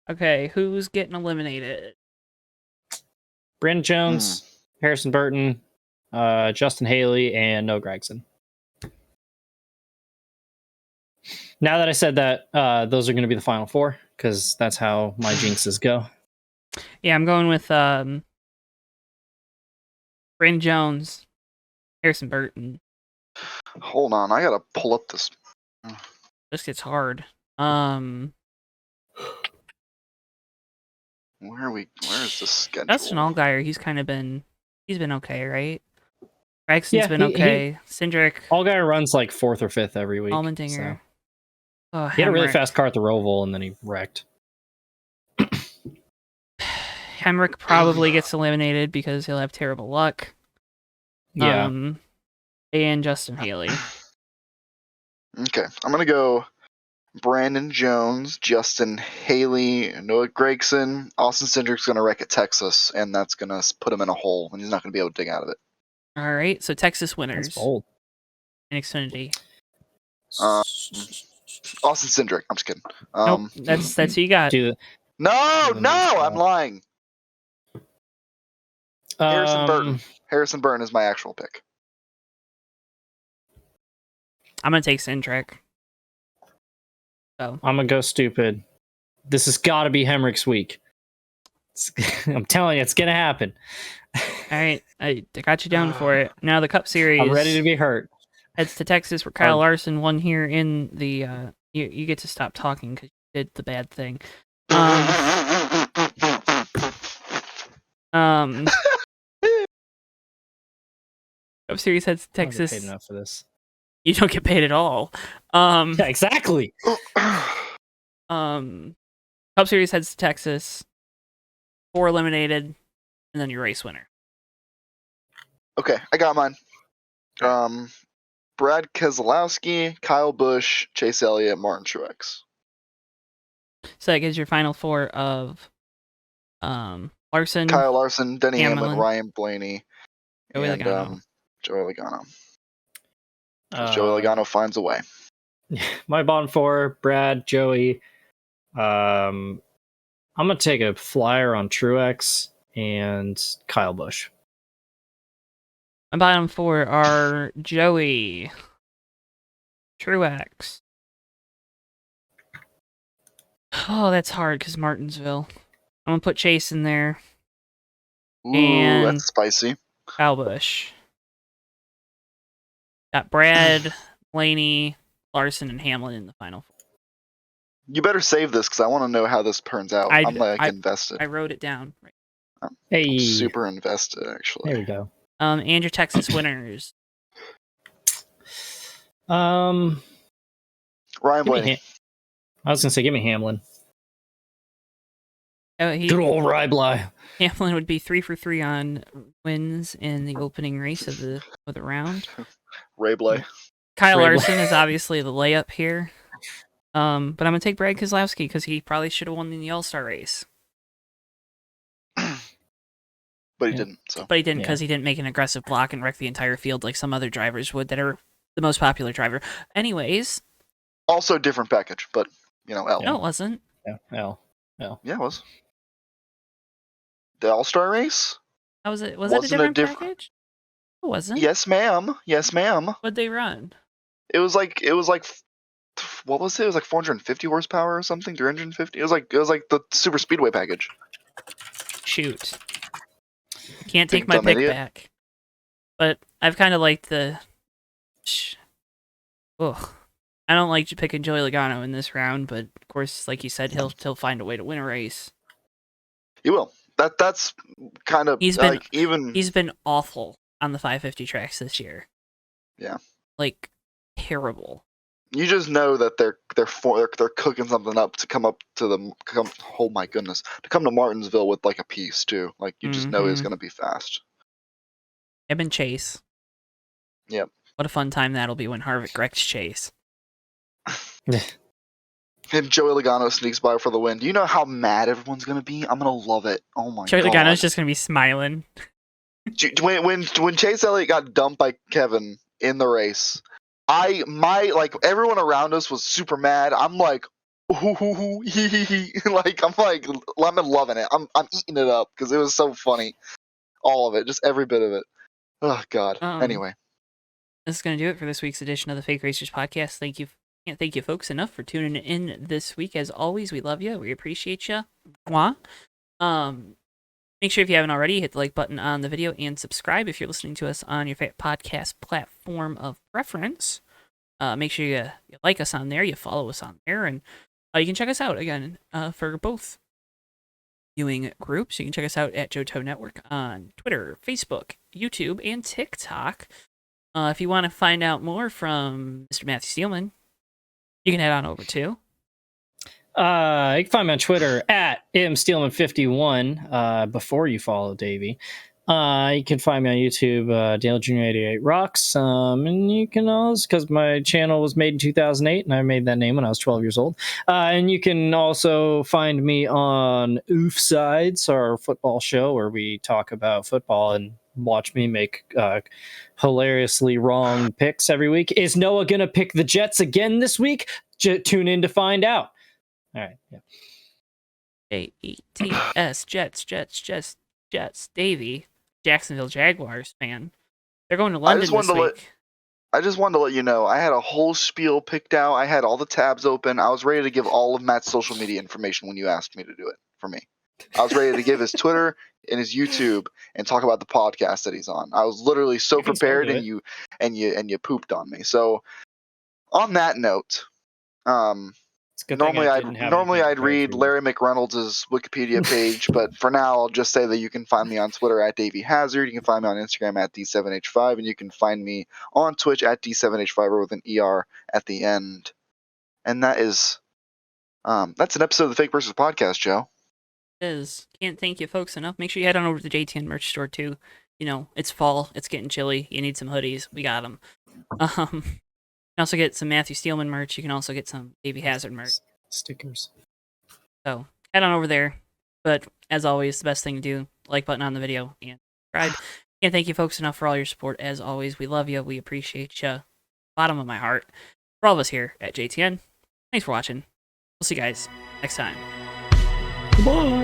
Okay, who's getting eliminated? Brandon Jones, Harrison Burton, Justin Haley, and Noah Gragson. Now that I said that, those are going to be the final 4 because that's how my jinxes go. Yeah, I'm going with Brandon Jones, Harrison Burton. Hold on, I gotta pull up this. This gets hard. Where is the schedule? Dustin Allgaier, he's been okay, right? Braxton's been okay. Cindric. Allgaier runs like 4th or 5th every week. Allmendinger. So. Oh, he had a really fast car at the Roval and then he wrecked. Hemrick probably gets eliminated because he'll have terrible luck. Yeah. And Justin Haley. Okay, I'm gonna go Brandon Jones, Justin Haley, Noah Gragson. Austin Cindric's gonna wreck at Texas, and that's gonna put him in a hole, and he's not gonna be able to dig out of it. All right, so Texas winners. That's bold. In Xfinity. Austin Cindric. I'm just kidding. Nope, that's who you got. No, I'm lying. Harrison Burton. Harrison Burton is my actual pick. I'm gonna take Cindric. So I'm gonna go stupid. This has got to be Hemrick's week. I'm telling you, it's gonna happen. All right, I got you down for it. Now the Cup Series. I'm ready to be hurt. Heads to Texas, where Kyle Larson won here in the. You get to stop talking because you did the bad thing. Cup Series heads to Texas. I don't get paid enough for this. You don't get paid at all. Yeah, exactly. Cup Series heads to Texas. 4 eliminated, and then your race winner. Okay, I got mine. Brad Keselowski, Kyle Busch, Chase Elliott, Martin Truex. So that gives your final 4 of Larson, Kyle Larson, Denny Hamlin, Hamlin, Ryan Blaney, Joey and Logano. Joey Logano. Joey Logano finds a way. My bottom 4: Brad, Joey. I'm gonna take a flyer on Truex and Kyle Busch. My bottom 4 are Joey, Truex. Oh, that's hard because Martinsville. I'm gonna put Chase in there. Ooh, and that's spicy. Kyle Busch. Got Brad, Blaney, Larson, and Hamlin in the final 4. You better save this because I want to know how this turns out. I'm like invested. I wrote it down. I'm super invested, actually. There we go. And your Texas winners. Ryan Blaney. I was gonna say, give me Hamlin. Good old Rybly. Hamlin would be 3 for 3 on wins in the opening race of the round. Rayblay. Kyle Larson is obviously the layup here. But I'm gonna take Brad Keselowski because he probably should have won in the All-Star race. But he didn't. So. But he didn't because he didn't make an aggressive block and wreck the entire field like some other drivers would that are the most popular driver. Anyways. Also different package, but L. No, it wasn't. Yeah, L. Yeah, it was. The All-Star race? How was it? Was it a different package? It wasn't. Yes, ma'am. Yes, ma'am. What'd they run? It was like what was it? It was like 450 horsepower or something, 350. It was like the super speedway package. Shoot. Can't take my pick back. But I've kind of liked the ugh. I don't like picking Joey Logano in this round, but of course, like you said, he'll find a way to win a race. He will. That's kind of he's been awful on the 550 tracks this year. Yeah. Like terrible. You just know that they're cooking something up to come oh my goodness, to come to Martinsville with like a piece too. Like you just know it's going to be fast. Him and Chase. Yep. What a fun time that'll be when Harvick wrecks Chase. And Joey Logano sneaks by for the win. Do you know how mad everyone's going to be? I'm going to love it. Oh my god. Joey Logano's just going to be smiling. When Chase Elliott got dumped by Kevin in the race, everyone around us was super mad. I'm like, ooh, hee hee hee. Like I'm loving it. I'm eating it up because it was so funny. All of it, just every bit of it. Oh god. Anyway, this is gonna do it for this week's edition of the Fake Racers Podcast. Can't thank you folks enough for tuning in this week. As always, we love you. We appreciate you. Mwah. Make sure if you haven't already, hit the like button on the video and subscribe if you're listening to us on your favorite podcast platform of preference. Make sure you like us on there, you follow us on there, and you can check us out again for both viewing groups. You can check us out at Johto Network on Twitter, Facebook, YouTube, and TikTok. If you want to find out more from Mr. Matthew Steelman, you can head on over to. You can find me on Twitter at msteelman51 before you follow Davey. You can find me on YouTube, Dale Jr. 88 Rocks. And you can also, because my channel was made in 2008 and I made that name when I was 12 years old. And you can also find me on Oofsides, our football show where we talk about football and watch me make hilariously wrong picks every week. Is Noah going to pick the Jets again this week? Tune in to find out. All right. Yeah. Jets, Jets, Davey, Jacksonville Jaguars fan. They're going to London this week. I just wanted to let you know, I had a whole spiel picked out. I had all the tabs open. I was ready to give all of Matt's social media information when you asked me to do it for me. I was ready to give his Twitter and his YouTube and talk about the podcast that he's on. I was literally so prepared, and you pooped on me. So, on that note, normally I'd read Larry McReynolds' Wikipedia page, but for now I'll just say that you can find me on Twitter at Davey Hazard, you can find me on Instagram at D7H5, and you can find me on Twitch at D7H5 with an ER at the end. And that is that's an episode of the Fake Versus Podcast, Joe. is. Can't thank you folks enough. Make sure you head on over to the JTN merch store too. You know, it's fall. It's getting chilly. You need some hoodies. We got them. You can also get some Matthew Steelman merch. You can also get some Davey Hazard merch. Stickers. So head on over there. But as always, the best thing to do, like button on the video and subscribe. Can't thank you folks enough for all your support. As always, we love you. We appreciate you. Bottom of my heart. For all of us here at JTN, thanks for watching. We'll see you guys next time. Bye.